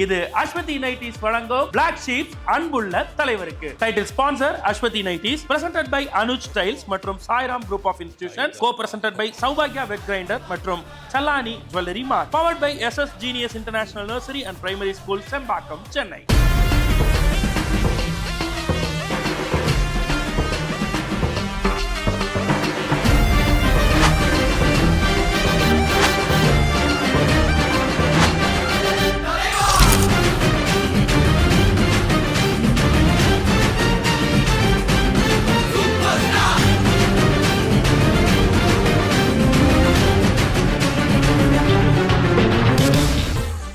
இது அஸ்வதி நைட்டிஸ் வழங்கும் black sheeps அன்புள்ள தலைவருக்கு. Title sponsor Aswathi nighties, presented by Anuj styles மற்றும் Sairam group of institutions, co presented by சௌபாக்யா வெட் கிரைண்டர் மற்றும் Challani jewellery mart, powered by SS Genius International Nursery and Primary School, Sembakkam, Chennai.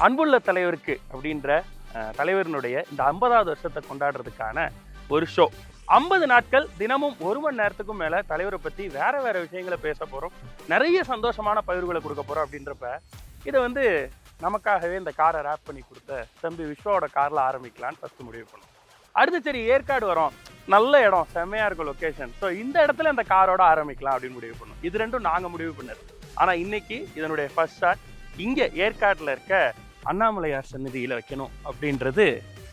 அன்புள்ள தலைவருக்கு அப்படின்ற தலைவரினுடைய இந்த 50வது வருஷத்தை கொண்டாடுறதுக்கான ஒரு ஷோ. 50 நாட்கள் தினமும் 1 மணி நேரத்துக்கும் மேல தலைவரை பத்தி வேற வேற விஷயங்களை பேச போறோம், நிறைய சந்தோஷமான பகிர்வுகளை கொடுக்க போறோம். அப்படின்றப்ப இதை நமக்காகவே இந்த காரை ரேப் பண்ணி கொடுத்த தம்பி விஸ்வாவோட கார்ல ஆரம்பிக்கலான்னு ஃபர்ஸ்ட் முடிவு பண்ணோம். அடுத்து சரி ஏற்காடு வரோம், நல்ல இடம், செம்மையா இருக்கும் லொக்கேஷன், ஸோ இந்த இடத்துல இந்த காரோட ஆரம்பிக்கலாம் அப்படின்னு முடிவு பண்ணோம். இது ரெண்டும் நாங்க முடிவு பண்ணது. ஆனா இன்னைக்கு இதனுடைய ஃபர்ஸ்ட் ஷாட் இங்க ஏற்காடுல இருக்க அண்ணாமலையார் சந்நிதியில் வைக்கணும் அப்படின்றது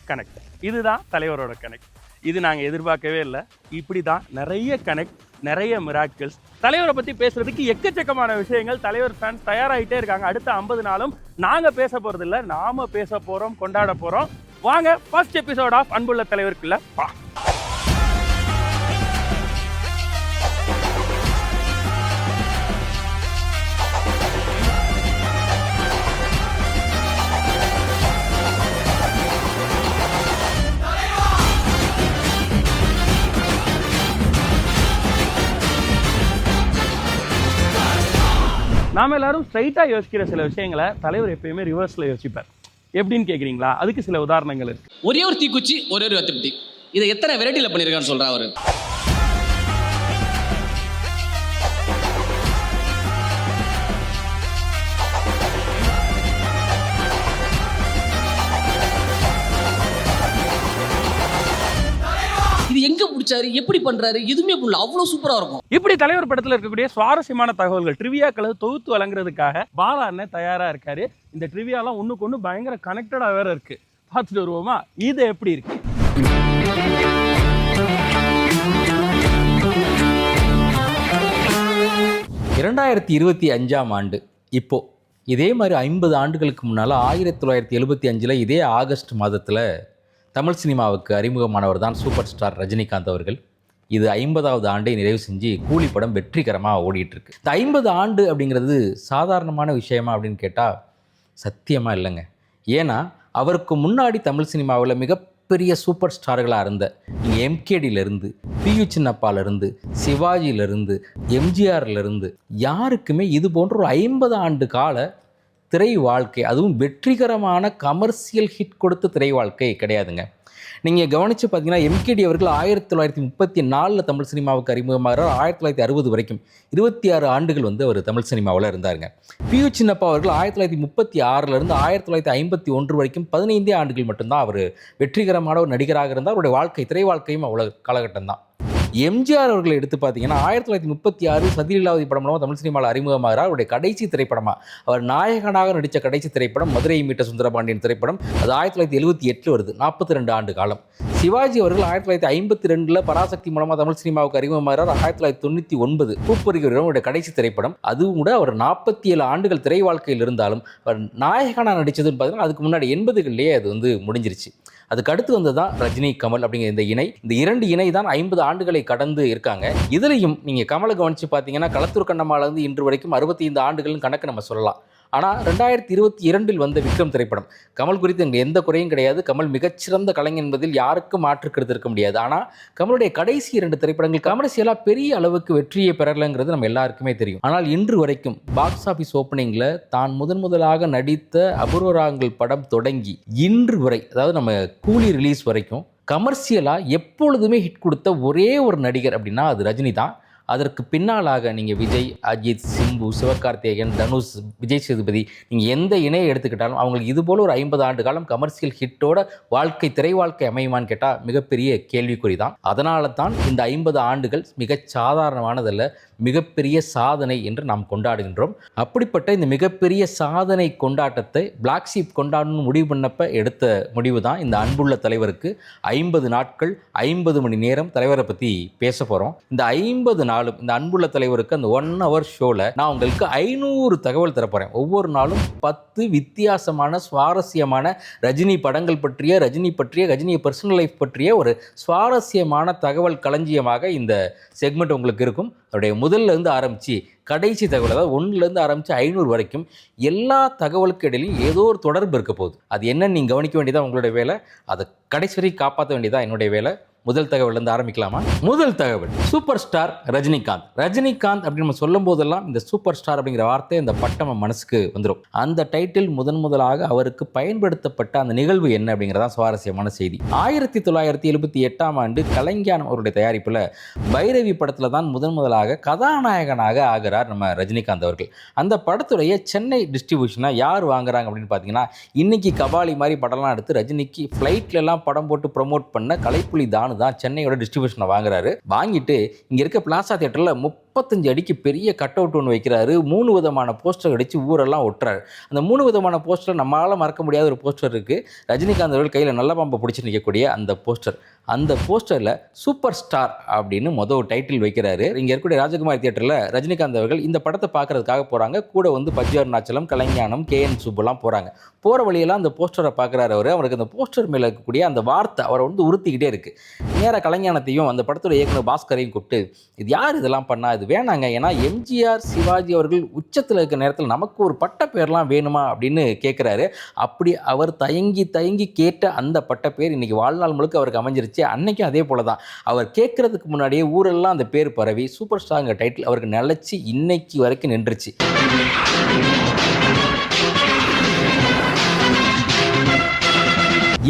கனெக்ட். இதுதான் தலைவரோட கனெக்ட். இது நாங்கள் எதிர்பார்க்கவே இல்லை. இப்படி தான் நிறைய கனெக்ட், நிறைய மிராக்கிள்ஸ். தலைவரை பற்றி பேசுறதுக்கு எக்கச்சக்கமான விஷயங்கள். தலைவர் ஃபேன்ஸ் தயாராகிட்டே இருக்காங்க. அடுத்த 50 நாளும் நாங்கள் பேச போகிறது இல்லை, நாம பேச போகிறோம், கொண்டாட போகிறோம். வாங்க ஃபர்ஸ்ட் எபிசோட் ஆஃப் அன்புள்ள தலைவருக்குள்ள பா. நாம எல்லாரும் ஸ்ட்ரைட்டாக யோசிக்கிற சில விஷயங்களை தலைவர் எப்பயுமே ரிவர்ஸில் யோசிப்பார். எப்படின்னு கேட்குறீங்களா? அதுக்கு சில உதாரணங்கள் இருக்கு. ஒரே ஒரு தீக்குச்சி, ஒரே ஒரு வத்திப்பட்டி, இதை எத்தனை வெரைட்டியில் பண்ணியிருக்கான்னு சொல்கிறா அவரு. இது எங்க பிடிச்சாரு, எப்படி பண்றாரு, எதுவுமே புரியல, அவ்வளவு சூப்பரா இருக்கும். இப்படி தலைவர் படத்துல இருக்கக்கூடிய சுவாரஸ்யமான தகவல்கள், ட்ரிவியாக்களை தொகுத்து வழங்குறதுக்காக பாலா அண்ணன் தயாரா இருக்காரு. இந்த ட்ரிவியாலாம் ஒண்ணுக்கு ஒண்ணு பயங்கர கனெக்டடா வேற இருக்கு. பார்த்துட்டு வருவோமா இது எப்படி இருக்கு. 2025ஆம் ஆண்டு இப்போ இதே மாதிரி 50 ஆண்டுகளுக்கு முன்னால் 1975 இதே ஆகஸ்ட் மாதத்தில் தமிழ் சினிமாவுக்கு அறிமுகமானவர் தான் சூப்பர் ஸ்டார் ரஜினிகாந்த் அவர்கள். இது 50வது ஆண்டை நிறைவு செஞ்சு கூலி படம் வெற்றிகரமாக ஓடிட்டுருக்கு. இந்த 50 ஆண்டு அப்படிங்கிறது சாதாரணமான விஷயமா அப்படின்னு கேட்டால் சத்தியமாக இல்லைங்க. ஏன்னா அவருக்கு முன்னாடி தமிழ் சினிமாவில் மிகப்பெரிய சூப்பர் ஸ்டார்களாக இருந்த நீங்கள் எம்கேடியிலேருந்து, பியு சின்னப்பாலேருந்து, சிவாஜியிலேருந்து, எம்ஜிஆர்லேருந்து யாருக்குமே இது போன்ற ஒரு 50 ஆண்டு கால திரை வாழ்க்கை, அதுவும் வெற்றிகரமான கமர்ஷியல் ஹிட் கொடுத்த திரை வாழ்க்கை கிடையாதுங்க. நீங்கள் கவனித்து பார்த்தீங்கன்னா எம்கேடி அவர்கள் 1934 தமிழ் சினிமாவுக்கு அறிமுகமாகிறார். 1960 வரைக்கும் 26 ஆண்டுகள் அவர் தமிழ் சினிமாவில் இருந்தாருங்க. பியு சின்னப்பா அவர்கள் 1936 1951 வரைக்கும் 15 ஆண்டுகள் மட்டும்தான் அவர் வெற்றிகரமான ஒரு நடிகராக இருந்தார். அவருடைய வாழ்க்கை, திரை வாழ்க்கையும் அவ்வளோ காலகட்டம் தான். எம்ஜிஆர் அவர்களை எடுத்து பார்த்தீங்கன்னா 1936 சதிலீலாவதி படம் மூலமாக தமிழ் சினிமாவில் அறிமுகமாகிறார். அவருடைய கடைசி திரைப்படமாக அவர் நாயகனாக நடித்த கடைசி திரைப்படம் மதுரையை மீட்ட சுந்தரபாண்டியன் திரைப்படம். அது 1978 வருது, 42 ஆண்டு காலம். சிவாஜி அவர்கள் 1952 பராசக்தி மூலமாக தமிழ் சினிமாவுக்கு அறிமுகமாகிறார். 1999 பூப்பறிகிறவருடைய அவருடைய கடைசி திரைப்படம். அதுவும் கூட அவர் 47 ஆண்டுகள் திரை வாழ்க்கையில் இருந்தாலும் அவர் நாயகனாக நடித்ததுன்னு பார்த்தீங்கன்னா அதுக்கு முன்னாடி 80களிலேயே அது முடிஞ்சிருச்சு. அதுக்கு அடுத்து வந்ததுதான் ரஜினி கமல் அப்படிங்கிற இந்த இணை. இந்த 2 இணை தான் 50 ஆண்டுகளை கடந்து இருக்காங்க. இதுலையும் நீங்கள் கமலை கவனித்து பார்த்தீங்கன்னா களத்தூர் கண்ணம்மாலேருந்து இன்று வரைக்கும் 65 ஆண்டுகள்னு கணக்கு நம்ம சொல்லலாம். ஆனால் 2022 வந்த விக்ரம் திரைப்படம், கமல் குறித்து எங்களுக்கு எந்த குறையும் கிடையாது. கமல் மிகச்சிறந்த கலைஞர் என்பதில் யாருக்கும் மாற்று கருத்து இருக்க முடியாது. ஆனால் கமலுடைய கடைசி 2 திரைப்படங்கள் கமர்ஷியலாக பெரிய அளவுக்கு வெற்றியை பெறலைங்கிறது நம்ம எல்லாருக்குமே தெரியும். ஆனால் இன்று வரைக்கும் பாக்ஸ் ஆஃபீஸ் ஓப்பனிங்கில் தான் முதலாக நடித்த அபூர்வராகங்கள் படம் தொடங்கி இன்று வரை, அதாவது நம்ம கூலி ரிலீஸ் வரைக்கும் கமர்ஷியலாக எப்பொழுதுமே ஹிட் கொடுத்த ஒரே ஒரு நடிகர் அப்படின்னா அது ரஜினி தான். அதற்கு பின்னாலாக நீங்கள் விஜய், அஜித், சிம்பு, சிவகார்த்திகேயன், தனுஷ், விஜய் சேதுபதி, நீங்கள் எந்த இணையை எடுத்துக்கிட்டாலும் அவங்களுக்கு இதுபோல் ஒரு 50 ஆண்டு காலம் கமர்ஷியல் ஹிட்டோட வாழ்க்கை, திரை வாழ்க்கை அமையுமான்னு கேட்டால் மிகப்பெரிய கேள்விக்குறி தான். அதனால தான் இந்த 50 ஆண்டுகள் மிக சாதாரணமானதல்ல, மிகப்பெரிய சாதனை என்று நாம் கொண்டாடுகின்றோம். அப்படிப்பட்ட இந்த மிகப்பெரிய சாதனை கொண்டாட்டத்தை பிளாக் ஷீப் கொண்டாடணும்னு முடிவு பண்ணப்ப எடுத்த முடிவு தான் இந்த அன்புள்ள தலைவருக்கு 50 நாட்கள் 50 மணி நேரம் தலைவரை பற்றி பேச போகிறோம். இந்த 50 நாளும் இந்த அன்புள்ள தலைவருக்கு அந்த 1 hour ஷோவில் நான் உங்களுக்கு 500 தகவல் தரப்போகிறேன். ஒவ்வொரு நாளும் 10 வித்தியாசமான சுவாரஸ்யமான ரஜினி படங்கள் பற்றிய, ரஜினியை பர்சனல் லைஃப் பற்றிய ஒரு சுவாரஸ்யமான தகவல் களஞ்சியமாக இந்த செக்மெண்ட் உங்களுக்கு இருக்கும். அவருடைய முதல்ல இருந்து ஆரம்பித்து கடைசி தகவல், அதாவது 1லேருந்து ஆரம்பித்து 500 வரைக்கும் எல்லா தகவலுக்கு இடையிலும் ஏதோ ஒரு தொடர்பு இருக்க போகுது. அது என்னன்னு நீங்கள் கவனிக்க வேண்டியதான் உங்களுடைய வேலை. அதை கடைசி வரைக்கும் காப்பாற்ற வேண்டியதான் என்னுடைய வேலை. முதல் தகவலேருந்து ஆரம்பிக்கலாமா? முதல் தகவல், சூப்பர் ஸ்டார் ரஜினிகாந்த். ரஜினிகாந்த் அப்படின்னு நம்ம சொல்லும் போதெல்லாம் இந்த சூப்பர் ஸ்டார் அப்படிங்கிற வார்த்தை, இந்த பட்டம் மனசுக்கு வந்துடும். அந்த டைட்டில் முதலாக அவருக்கு பயன்படுத்தப்பட்ட அந்த நிகழ்வு என்ன அப்படிங்கிறதான் சுவாரஸ்யமான செய்தி. 1978ஆம் ஆண்டு கலைஞானம் அவருடைய தயாரிப்பில் பைரவி படத்தில் தான் முதலாக கதாநாயகனாக ஆகிறார் நம்ம ரஜினிகாந்த் அவர்கள். அந்த படத்துடைய சென்னை டிஸ்ட்ரிபியூஷனை யார் வாங்குறாங்க அப்படின்னு பார்த்தீங்கன்னா, இன்னைக்கு கபாலி மாதிரி படம்லாம் எடுத்து ரஜினிக்கு ஃப்ளைட்லலாம் படம் போட்டு ப்ரொமோட் பண்ண கலைப்புலி தான் சென்னையோட டிஸ்ட்ரிபியூஷனை வாங்குறாரு. வாங்கிட்டு இங்க இருக்க பிளாசா தியேட்டர்ல 35 அடிக்கு பெரிய கட் அவுட் ஒன்று வைக்கிறாரு. 3 விதமான போஸ்டர் அடித்து ஊரெல்லாம் ஒட்டுறாரு. அந்த 3 விதமான போஸ்டர் நம்மளால் மறக்க முடியாத ஒரு போஸ்டர் இருக்குது. ரஜினிகாந்த் அவர்கள் கையில் நல்ல பாம்பை பிடிச்சி நிற்கக்கூடிய அந்த போஸ்டர். அந்த போஸ்டரில் சூப்பர் ஸ்டார் அப்படின்னு ஒரு டைட்டில் வைக்கிறாரு. இங்கே இருக்கக்கூடிய ராஜகுமாரி தியேட்டரில் ரஜினிகாந்த் அவர்கள் இந்த படத்தை பார்க்கறதுக்காக போகிறாங்க. கூட பஜ்ஜி அருணாச்சலம், கலைஞானம், KN சுப்புலாம் போகிறாங்க. போகிற வழியெல்லாம் அந்த போஸ்டரை பார்க்குறாரு. அவருக்கு அந்த போஸ்டர் மேலே இருக்கக்கூடிய அந்த வார்த்தை அவரை உறுத்திக்கிட்டே இருக்குது. நேராக கலைஞானத்தையும் அந்த படத்தோட இயக்குனர் பாஸ்கரையும் கூப்பிட்டு, இது யார் இதெல்லாம் பண்ணா, இது வேணாங்க, ஏன்னா எம்ஜிஆர் சிவாஜி அவர்கள் உச்சத்தில் இருக்கிற நேரத்தில் நமக்கு ஒரு பட்ட பேர்லாம் வேணுமா அப்படின்னு கேட்குறாரு. அப்படி அவர் தயங்கி கேட்ட அந்த பட்ட பேர் இன்னைக்கு வாழ்நாள் முழுக்க அவருக்கு அமைஞ்சிருச்சு. அன்னைக்கும் அதே போல தான், அவர் கேட்கறதுக்கு முன்னாடியே ஊரெல்லாம் அந்த பேர் பரவி சூப்பர் ஸ்டார்ங்கிற டைட்டில் அவருக்கு நிலைச்சி இன்னைக்கு வரைக்கும் நின்றுச்சு.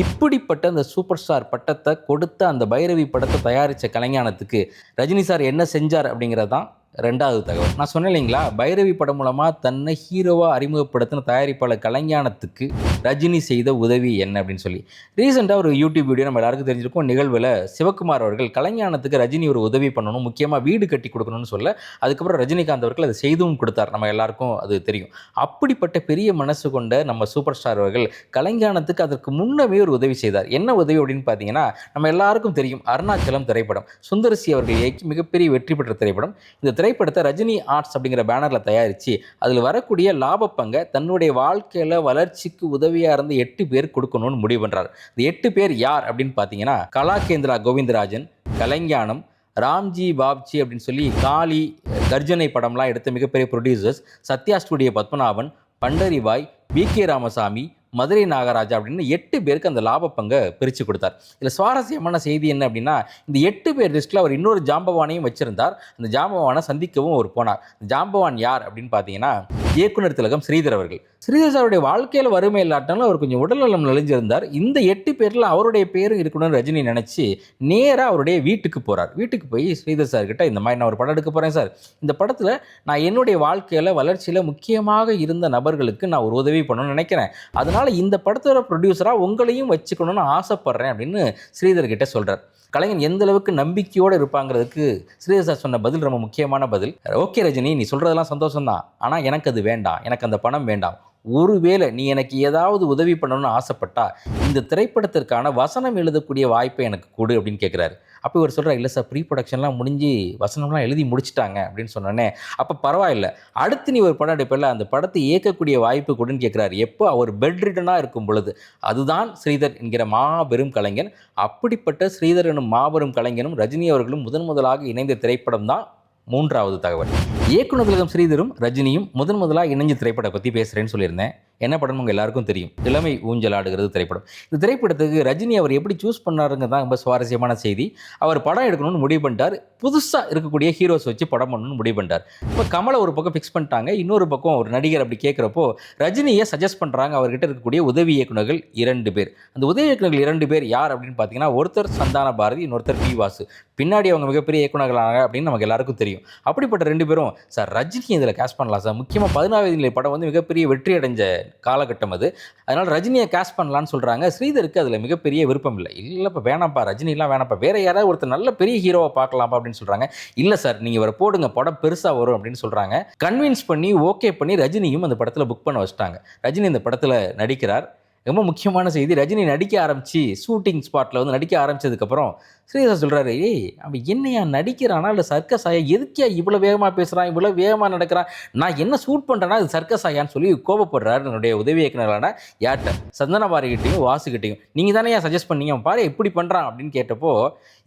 இப்படிப்பட்ட அந்த சூப்பர் ஸ்டார் பட்டத்தை கொடுத்த அந்த பைரவி படத்தை தயாரித்த கலைஞானத்துக்கு ரஜினி சார் என்ன செஞ்சார் அப்படிங்கிறது தான் 2வது தகவல். நான் சொன்னேன் இல்லைங்களா, பைரவி படம் மூலமாக தன்னை ஹீரோவாக அறிமுகப்படுத்தின தயாரிப்பாளர் கலைஞானத்துக்கு ரஜினி செய்த உதவி என்ன அப்படின்னு சொல்லி ரீசெண்டாக ஒரு யூடியூப் வீடியோ நம்ம எல்லாருக்கும் தெரிஞ்சிருக்கும். நிகழ்வில் சிவகுமார் அவர்கள் கலைஞானத்துக்கு ரஜினி ஒரு உதவி பண்ணணும், முக்கியமாக வீடு கட்டி கொடுக்கணும்னு சொல்ல, அதுக்கப்புறம் ரஜினிகாந்த் அவர்கள் அதை செய்தும் கொடுத்தார். நம்ம எல்லாருக்கும் அது தெரியும். அப்படிப்பட்ட பெரிய மனசு கொண்ட நம்ம சூப்பர் ஸ்டார் அவர்கள் கலைஞானத்துக்கு அதற்கு முன்னமே ஒரு உதவி செய்தார். என்ன உதவி அப்படின்னு பார்த்தீங்கன்னா, நம்ம எல்லாருக்கும் தெரியும், அருணாச்சலம் திரைப்படம் சுந்தரசி அவர்கள் இயக்கி மிகப்பெரிய வெற்றி பெற்ற திரைப்படம். இந்த திரைப்படத்தை ரஜினி ஆர்ட்ஸ் அப்படிங்கிற பேனரில் தயாரித்து அதில் வரக்கூடிய லாப பங்கை தன்னுடைய வாழ்க்கையில் வளர்ச்சிக்கு உதவியாக இருந்த 8 பேர் கொடுக்கணும்னு முடிவு பண்ணுறாரு. இந்த 8 பேர் யார் அப்படின்னு பார்த்தீங்கன்னா, கலாகேந்திரா கோவிந்தராஜன், கலைஞானம், ராம்ஜி பாப்ஜி அப்படின்னு சொல்லி காளி, கர்ஜனை படம்லாம் எடுத்த மிகப்பெரிய producers, Sathya studio Padmanabhan, Pandari Bai, BK Ramasamy, Madurai Nagaraja அப்படின்னு 8 பேருக்கு அந்த லாப பங்கை பிரித்து கொடுத்தார். இதில் சுவாரஸ்யமான செய்தி என்ன அப்படின்னா, இந்த 8 பேர் லிஸ்ட்டில் அவர் இன்னொரு ஜாம்பவானையும் வச்சிருந்தார். அந்த ஜாம்பவானை சந்திக்கவும் அவர் போனார். ஜாம்பவான் யார் அப்படின்னு பார்த்தீங்கன்னா, இயக்குனர் திலகம் ஸ்ரீதர் அவர்கள். ஸ்ரீதர் சாருடைய வாழ்க்கையில் வறுமை இல்லாட்டாலும் அவர் கொஞ்சம் உடல்நலம் நலிஞ்சிருந்தார். இந்த 8 பேரில் அவருடைய பேரும் இருக்கணும்னு ரஜினி நினச்சி நேராக அவருடைய வீட்டுக்கு போகிறார். வீட்டுக்கு போய் ஸ்ரீதர் சார்கிட்ட, இந்த மாதிரி நான் ஒரு படம் எடுக்க போகிறேன் சார், இந்த படத்தில் நான் என்னுடைய வாழ்க்கையில் வளர்ச்சியில் முக்கியமாக இருந்த நபர்களுக்கு நான் ஒரு உதவி பண்ணணும்னு நினைக்கிறேன், அதனால் இந்த படத்தோட ப்ரொடியூசராக உங்களையும் வச்சுக்கணும்னு ஆசைப்படுறேன் அப்படின்னு ஸ்ரீதர் கிட்ட சொல்கிறார். கலைஞன் எந்த அளவுக்கு நம்பிக்கையோடு இருப்பாங்கிறதுக்கு ஸ்ரீதர் சார் சொன்ன பதில் ரொம்ப முக்கியமான பதில். ஓகே ரஜினி, நீ சொல்கிறதெல்லாம் சந்தோஷம்தான், ஆனால் எனக்கு அது வேண்டாம், எனக்கு அந்த பணம் வேண்டாம். ஒருவேளை நீ எனக்கு ஏதாவது உதவி பண்ணணும்னு ஆசைப்பட்டா இந்த திரைப்படத்திற்கான வசனம் எழுதக்கூடிய வாய்ப்பை எனக்கு கொடு அப்படின்னு கேட்குறாரு. அப்போ இவர் சொல்கிறார், இல்லை சார், ப்ரீ ப்ரொடக்ஷன்லாம் முடிஞ்சு வசனம்லாம் எழுதி முடிச்சிட்டாங்க அப்படின்னு சொன்னோன்னே, அப்போ பரவாயில்ல, அடுத்து நீ ஒரு படம் எடுப்பில்ல, அந்த படத்தை இயக்கக்கூடிய வாய்ப்பு கொடுன்னு கேட்குறாரு. எப்போ அவர் பெட் ரிடனாக இருக்கும் பொழுது. அதுதான் ஸ்ரீதர் என்கிற மாபெரும் கலைஞன். அப்படிப்பட்ட ஸ்ரீதர் எனும் மாபெரும் கலைஞனும் ரஜினி அவர்களும் முதலாக இணைந்த திரைப்படம் தான் 3வது தகவல். இயக்குனர் திலகம் ஸ்ரீதரும் ரஜினியும் முதலாக இணைஞ்ச திரைப்படம் பற்றி பேசுகிறேன்னு சொல்லியிருந்தேன். என்ன படம் உங்கள் எல்லாருக்கும் தெரியும், இளமை ஊஞ்சலாடுகிறது திரைப்படம். இந்த திரைப்படத்துக்கு ரஜினி அவர் எப்படி சூஸ் பண்ணாருங்க தான் ரொம்ப சுவாரஸ்யமான செய்தி. அவர் படம் எடுக்கணும்னு முடிவு பண்ணிட்டார். புதுசாக இருக்கக்கூடிய ஹீரோஸ் வச்சு படம் பண்ணணும்னு முடிவு பண்ணிட்டார். இப்போ கமலை ஒரு பக்கம் ஃபிக்ஸ் பண்ணிட்டாங்க, இன்னொரு பக்கம் ஒரு நடிகர் அப்படி கேட்குறப்போ ரஜினியை சஜஸ்ட் பண்ணுறாங்க. அவர்கிட்ட இருக்கக்கூடிய உதவி இயக்குநர்கள் 2 பேர். அந்த உதவி இயக்குநர்கள் 2 பேர் யார் அப்படின்னு பார்த்தீங்கன்னா, ஒருத்தர் சந்தான பாரதி, இன்னொருத்தர் P. வாசு. பின்னாடி அவங்க மிகப்பெரிய இயக்குநர்களாக அப்படின்னு நமக்கு எல்லாருக்கும் தெரியும். அப்படிப்பட்ட 2 பேரும், சார் ரஜினி இதில் கேஸ்ட் பண்ணலாம் சார், முக்கியமாக 14வது நிலை படம் மிகப்பெரிய வெற்றி அடைஞ்ச காலகட்டம் அது. அதனால் ரஜினியை கேஸ்ட் பண்ணலான்னு சொல்கிறாங்க. ஸ்ரீதருக்கு அதில் மிகப்பெரிய விருப்பம் இல்லை. இல்லைப்பா வேணாம்ப்பா, ரஜினிலாம் வேணாம்ப்பா, வேறு யாராவது ஒருத்தர் நல்ல பெரிய ஹீரோவை பார்க்கலாம்ப்பா அப்படின்னு சொல்கிறாங்க. இல்லை சார், நீங்கள் இவரை போடுங்க, படம் பெருசாக வரும் அப்படின்னு சொல்கிறாங்க. கன்வின்ஸ் பண்ணி ஓகே பண்ணி ரஜினியும் அந்த படத்தில் புக் பண்ண வச்சிட்டாங்க. ரஜினி இந்த படத்தில் நடிக்கிறார். ரொம்ப முக்கியமான செய்தி, ரஜினி நடிக்க ஆரம்பித்து ஷூட்டிங் ஸ்பாட்டில் வந்து நடிக்க ஆரம்பித்ததுக்கப்புறம் ஸ்ரீதர் சொல்கிறாரு, ஏய் அவன் என்னையா நடிக்கிறானா இல்லை சர்க்கஸ் ஆயா, எதுக்கியா இவ்வளோ வேகமாக பேசுகிறான், இவ்வளோ வேகமாக நடக்கிறான், நான் என்ன ஷூட் பண்ணுறேன்னா அது சர்க்கஸ் ஆயான்னு சொல்லி கோபப்படுறாரு என்னுடைய உதவி இயக்குனரான யார்கிட்ட, சந்தனபாரிகிட்டையும் வாசுகிட்டையும். நீங்கள் தானே ஏன் சஜஸ்ட் பண்ணீங்க, அவன் பாரு எப்படி பண்ணுறான் அப்படின்னு கேட்டப்போ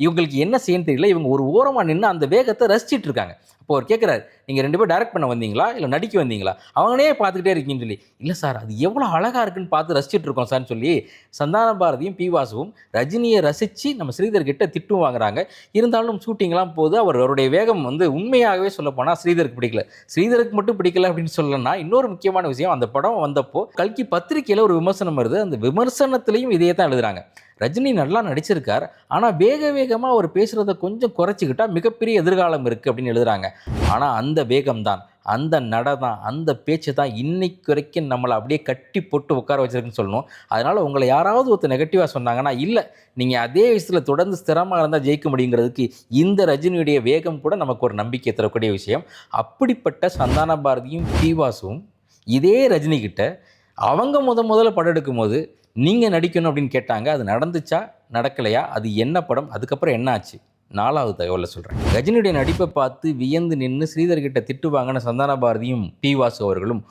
இவங்களுக்கு என்ன செய்யன்னு தெரியல. இவங்க ஒரு ஓரமாக நின்று அந்த வேகத்தை ரசிச்சிட்டு இருக்காங்க. அப்போ அவர் கேட்குறாரு, நீங்கள் 2 பேரும் டைரக்ட் பண்ண வந்தீங்களா இல்லை நடிக்க வந்தீங்களா, அவங்களே பார்த்துக்கிட்டே இருக்கீங்கன்னு சொல்லி. இல்லை சார், அது எவ்வளோ அழகாக இருக்குன்னு பார்த்து ரசிச்சிட்டு இருக்கோம் சார்னு சொல்லி சந்தான பாரதியும் பி வாசுவும் ரஜினியை ரசித்து நம்ம ஸ்ரீதர் கிட்ட திட்டும் வாங்குறாங்க. இருந்தாலும் ஷூட்டிங்லாம் போது அவருடைய வேகம் வந்து உண்மையாகவே சொல்ல போனால் ஸ்ரீதருக்கு பிடிக்கல. ஸ்ரீதருக்கு மட்டும் பிடிக்கல அப்படின்னு சொல்லணும்னா இன்னொரு முக்கியமான விஷயம், அந்த படம் வந்தப்போ கல்கி பத்திரிகையில் ஒரு விமர்சனம் வருது. அந்த விமர்சனத்துலேயும் இதே தான் எழுதுறாங்க, ரஜினி நல்லா நடிச்சிருக்கார், ஆனால் வேகமாக அவர் பேசுகிறத கொஞ்சம் குறைச்சிக்கிட்டா மிகப்பெரிய எதிர்காலம் இருக்குது அப்படின்னு எழுதுறாங்க. ஆனால் அந்த வேகம்தான், அந்த நடை தான், அந்த பேச்சு தான் இன்னைக்கு வரைக்கும் நம்மளை அப்படியே கட்டி போட்டு உட்கார வச்சிருக்குன்னு சொல்லணும். அதனால் உங்களை யாராவது ஒருத்தர் நெகட்டிவாக சொன்னாங்கன்னா, இல்லை நீங்கள் அதே விஷயத்தில் தொடர்ந்து ஸ்திரமாக இருந்தால் ஜெயிக்க முடியுங்கிறதுக்கு இந்த ரஜினியுடைய வேகம் கூட நமக்கு ஒரு நம்பிக்கை தரக்கூடிய விஷயம். அப்படிப்பட்ட சந்தான பாரதியும் பி வாசுவும் இதே ரஜினிகிட்ட அவங்க முதல்ல படம் எடுக்கும் போது நீங்கள் நடிக்கணும் அப்படின்னு கேட்டாங்க. அது நடந்துச்சா நடக்கலையா, அது என்ன படம், அதுக்கப்புறம் என்ன ஆச்சு, 4வது தகவலில் சொல்கிறேன். ரஜினியுடைய நடிப்பை பார்த்து வியந்து நின்று ஸ்ரீதர்கிட்ட திட்டு வாங்கின சந்தான பாரதியும் பி வாசு அவர்களும்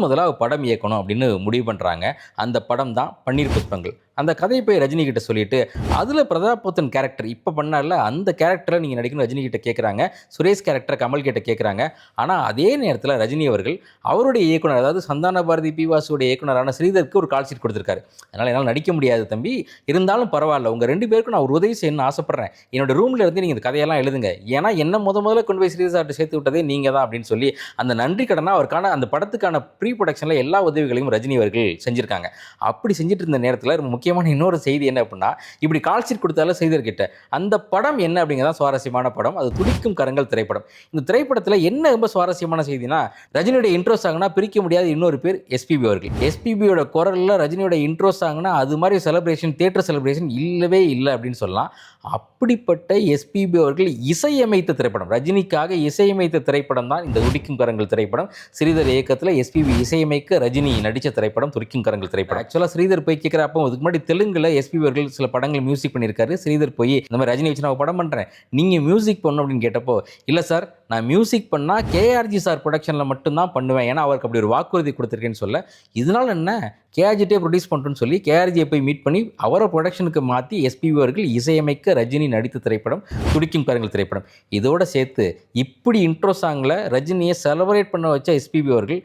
முதலாக படம் இயக்கணும் அப்படின்னு முடிவு பண்ணுறாங்க. அந்த படம் தான் பன்னீர் புஷ்பங்கள். அந்த கதையை போய் ரஜினி கிட்ட சொல்லிட்டு அதில் பிரதாப் போத்தன் கேரக்டர் இப்போ பண்ணால அந்த கேரக்டரை நீங்கள் நடிக்கணும் ரஜினி கிட்ட கேட்குறாங்க. சுரேஷ் கேரக்டரை கமல் கிட்ட கேட்குறாங்க. ஆனால் அதே நேரத்தில் ரஜினி அவர்கள் அவருடைய இயக்குனர், அதாவது சந்தான பாரதி பி வாசுடைய இயக்குனரான ஸ்ரீதருக்கு ஒரு கால் ஷீட் கொடுத்துருக்காரு. அதனால் என்னால் நடிக்க முடியாது தம்பி, இருந்தாலும் பரவாயில்ல, உங்கள் 2 பேருக்கும் நான் ஒரு உதவி செய்யணும்னு ஆசைப்பட்றேன், என்னோட ரூமில் இருந்து நீங்கள் இந்த கதையெல்லாம் எழுதுங்க, ஏன்னா என்ன முதல்ல கொண்டு போய் ஸ்ரீதர் சார்ட்ட சேர்த்து விட்டதே நீங்கள் தான் அப்படின்னு சொல்லி அந்த நன்றி கடனாக அவருக்கான அந்த படத்துக்கான ப்ரீ ப்ரொடக்ஷனில் எல்லா உதவிகளையும் ரஜினி அவர்கள் செஞ்சுருக்காங்க. அப்படி செஞ்சுட்டு இருந்த நேரத்தில் முக்கியமான இன்னொரு செய்தி என்ன அப்படின்னா, இப்படி கால் ஷீட் கொடுத்தாலும் செய்தர்கிட்ட அந்த படம் என்ன அப்படிங்கிறதான் சுவாரஸ்யமான படம். அது துடிக்கும் கரங்கள் திரைப்படம். இந்த திரைப்படத்தில் என்ன ரொம்ப சுவாரஸ்யமான செய்தினா, ரஜினியோட இன்ட்ரோ சாங்னா பிரிக்க முடியாத இன்னொரு பேர் எஸ்பிபி அவர்கள். எஸ்பிபியோட குரலில் ரஜினியோட இன்ட்ரோ சாங்னா அது மாதிரி செலிப்ரேஷன், தியேட்டர் செலிப்ரேஷன் இல்லவே இல்லை அப்படின்னு சொல்லலாம். அப்படிப்பட்ட எஸ்பிபி அவர்கள் இசையமைத்த திரைப்படம், ரஜினிக்காக இசையமைத்த திரைப்படம் தான் இந்த துடிக்கும் கரங்கள் திரைப்படம். ஸ்ரீதர் இயக்கத்தில் எஸ்பிபி இசையமைக்க ரஜினி நடித்த திரைப்படம் துடிக்கும் கரங்கள் திரைப்படம். ஆக்சுவலாக ஸ்ரீதர் போய் கேட்குறப்போ அதுக்கு முன்னாடி தெலுங்குல எஸ்பிபி அவர்கள் சில படங்கள் மியூசிக் பண்ணியிருக்காரு. ஸ்ரீதர் போய் இந்த மாதிரி ரஜினி வச்சு நான் படம் பண்ணுறேன், நீங்கள் மியூசிக் பண்ணணும் அப்படின்னு கேட்டப்போ, இல்லை சார் நான் மியூசிக் பண்ணால் கேஆர்ஜி சார் ப்ரொடக்ஷனில் மட்டும்தான் பண்ணுவேன், ஏன்னா அவருக்கு அப்படி ஒரு வாக்குறுதி கொடுத்துருக்கேன்னு சொல்ல, இதனால் என்ன கேஆர்ஜிட்டே ப்ரொடியூஸ் பண்ணுறேன்னு சொல்லி கேஆர்ஜியை போய் மீட் பண்ணி அவரை ப்ரொடக்ஷனுக்கு மாற்றி எஸ்பிபி அவர்கள் இசையமைக்க ரஜினி நடித்த திரைப்படம் துடிக்கும் கரங்கள் திரைப்படம். இதோடு சேர்த்து இப்படி இன்ட்ரோ சாங்கில் ரஜினியை செலிப்ரேட் பண்ண வச்ச எஸ்பிபி அவர்கள்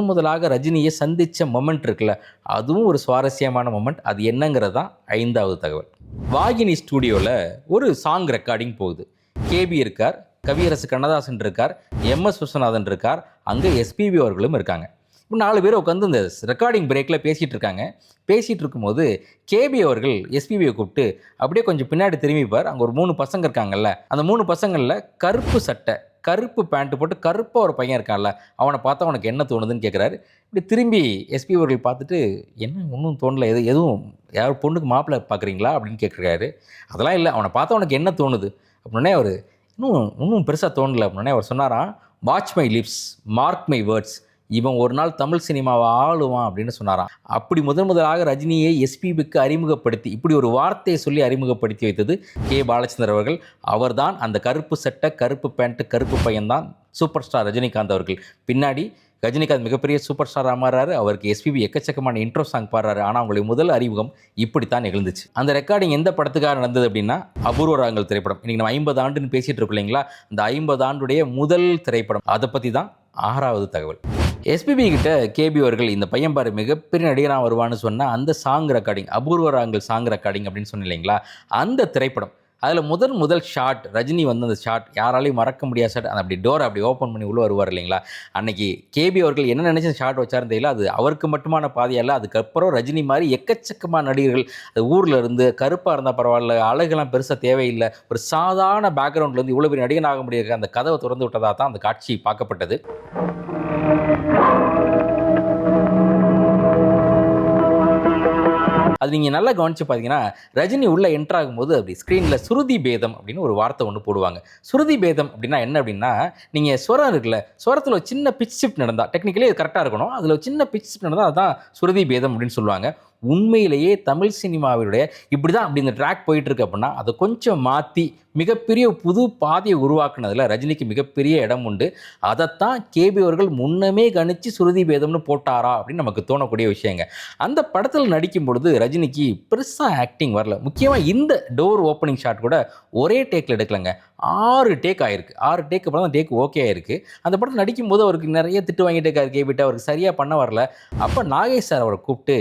முதலாக ரஜினியை சந்தித்த மொமெண்ட் இருக்குல்ல, அதுவும் ஒரு சுவாரஸ்யமான மொமெண்ட். அது என்னங்கிறது தான் 5வது தகவல். வாகினி ஸ்டூடியோவில் ஒரு சாங் ரெக்கார்டிங் போகுது. கேபி இருக்கார், கவியரசு கண்ணதாசன் இருக்கார், எம்எஸ் விஸ்வநாதன் இருக்கார், அங்கே எஸ்பிபி அவர்களும் இருக்காங்க. இப்போ 4 பேர் உட்காந்து இந்த ரெக்கார்டிங் பிரேக்கில் பேசிகிட்டு இருக்காங்க. பேசிகிட்டு இருக்கும்போது கேபி அவர்கள் எஸ்பிபியை கூப்பிட்டு அப்படியே கொஞ்சம் பின்னாடி திரும்பிப்பார். அங்கே ஒரு 3 பசங்க இருக்காங்கல்ல, அந்த 3 பசங்களில் கருப்பு சட்டை கருப்பு பேண்ட்டு போட்டு கருப்பாக ஒரு பையன் இருக்கான்ல, அவனை பார்த்தா உனக்கு என்ன தோணுதுன்னு கேட்குறாரு. இப்படி திரும்பி எஸ்பி அவர்கள் பார்த்துட்டு, என்ன ஒன்றும் தோணலை, எதுவும் யார் பொண்ணுக்கு மாப்பிள்ளை பார்க்குறீங்களா அப்படின்னு கேட்குறாரு. அதெல்லாம் இல்லை, அவனை பார்த்தா உனக்கு என்ன தோணுது அப்படின்னே அவர் இன்னும் பெருசாக தோணலை அப்படின்னே அவர் சொன்னாராம், watch my lips mark my words, இவன் ஒரு நாள் தமிழ் சினிமாவை ஆளுவான் அப்படின்னு சொன்னாராம். அப்படி முதலாக ரஜினியை எஸ்பிபிக்கு அறிமுகப்படுத்தி இப்படி ஒரு வார்த்தையை சொல்லி அறிமுகப்படுத்தி வைத்தது கே பாலச்சந்தர் அவர்கள். அவர்தான் அந்த கருப்பு சட்டை கருப்பு பேண்ட்டு கருப்பு பையன்தான் சூப்பர் ஸ்டார் ரஜினிகாந்த் அவர்கள். பின்னாடி ரஜினிகாந்த் மிகப்பெரிய சூப்பர் ஸ்டாராக மாறாரு. அவருக்கு எஸ்பிபி எக்கச்சக்கமான இன்ட்ரோ சாங் பாடுறாரு. ஆனால் அவங்களுடைய முதல் அறிமுகம் இப்படித்தான் நிகழ்ந்துச்சு. அந்த ரெக்கார்டிங் எந்த படத்துக்காக நடந்தது அப்படின்னா, அபூர்வ ராகங்கள் திரைப்படம். இன்றைக்கி நம்ம 50 ஆண்டுன்னு பேசிகிட்டு இருக்கோம் இல்லைங்களா, அந்த 50 ஆண்டுடைய முதல் திரைப்படம். அதை பற்றி தான் 6வது தகவல். எஸ்பிபி கிட்ட கேபி அவர்கள் இந்த பையன் பாரு மிகப்பெரிய நடிகராக வருவான்னு சொன்னால் அந்த song recording, Apoorva Raagangal song recording அப்படின்னு சொன்ன இல்லைங்களா, அந்த திரைப்படம். அதில் முதல் ஷாட் ரஜினி வந்து அந்த ஷாட் யாராலையும் மறக்க முடியாத ஷாட். அந்த அப்படி டோரை அப்படி ஓப்பன் பண்ணி உள்ளே வருவார் இல்லைங்களா, அன்னைக்கு கேபி அவர்கள் என்ன நினச்சி ஷாட் வச்சாருன்னு தெரியல. அது அவருக்கு மட்டுமான பாதையல்ல, அதுக்கப்புறம் ரஜினி மாதிரி எக்கச்சக்கமான நடிகர்கள் அது ஊரில் இருந்து கருப்பாக இருந்தால் பரவாயில்ல, அழகெல்லாம் பெருசாக தேவையில்லை, ஒரு சாதாரண பேக்ரவுண்ட்லேருந்து இவ்வளோ பெரிய நடிகனாக முடியாது அந்த கதவை திறந்து விட்டதாக தான் அந்த காட்சி பார்க்கப்பட்டது. அது நீங்கள் நல்லா கவனித்து பார்த்தீங்கன்னா ரஜினி உள்ளே என்ட்ரு ஆகும்போது அப்படி ஸ்க்ரீனில் சுருதி பேதம் அப்படின்னு ஒரு வார்த்தை ஒன்று போடுவாங்க. சுருதி பேதம் அப்படின்னா என்ன அப்படின்னா, நீங்கள் ஸ்வரம் இருக்குல்ல, ஸ்வரத்தில் ஒரு சின்ன பிச் ஷிஃப்ட் நடந்தால், டெக்னிக்கலி அது கரெக்டாக இருக்கணும், அதில் ஒரு சின்ன பிச் ஷிஃப்ட் நடந்தால் அதுதான் சுருதி பேதம் அப்படின்னு சொல்லுவாங்க. உண்மையிலேயே தமிழ் சினிமாவுடைய இப்படி தான் அப்படி இந்த ட்ராக் போயிட்டுருக்கு அப்படின்னா அதை கொஞ்சம் மாற்றி மிகப்பெரிய புது பாதையை உருவாக்குனதில் ரஜினிக்கு மிகப்பெரிய இடம் உண்டு. அதைத்தான் கேபி அவர்கள் முன்னமே கணிச்சு சுருதி பேதம்னு போட்டாரா அப்படின்னு நமக்கு தோணக்கூடிய விஷயங்க. அந்த படத்தில் நடிக்கும் பொழுது ரஜினிக்கு பெருசாக ஆக்டிங் வரல. முக்கியமாக இந்த டோர் ஓப்பனிங் ஷாட் கூட ஒரே டேக்கில் எடுக்கலைங்க, 6 டேக் ஆயிருக்கு. 6 டேக் அப்புறம் தான் டேக் ஓகே ஆயிருக்கு. அந்த படத்தில் நடிக்கும்போது அவருக்கு நிறைய திட்டு வாங்கிட்டே இருக்காரு கேபிட்ட, அவருக்கு சரியாக பண்ண வரல. அப்போ நாகேஷ் சார் அவரை கூப்பிட்டு,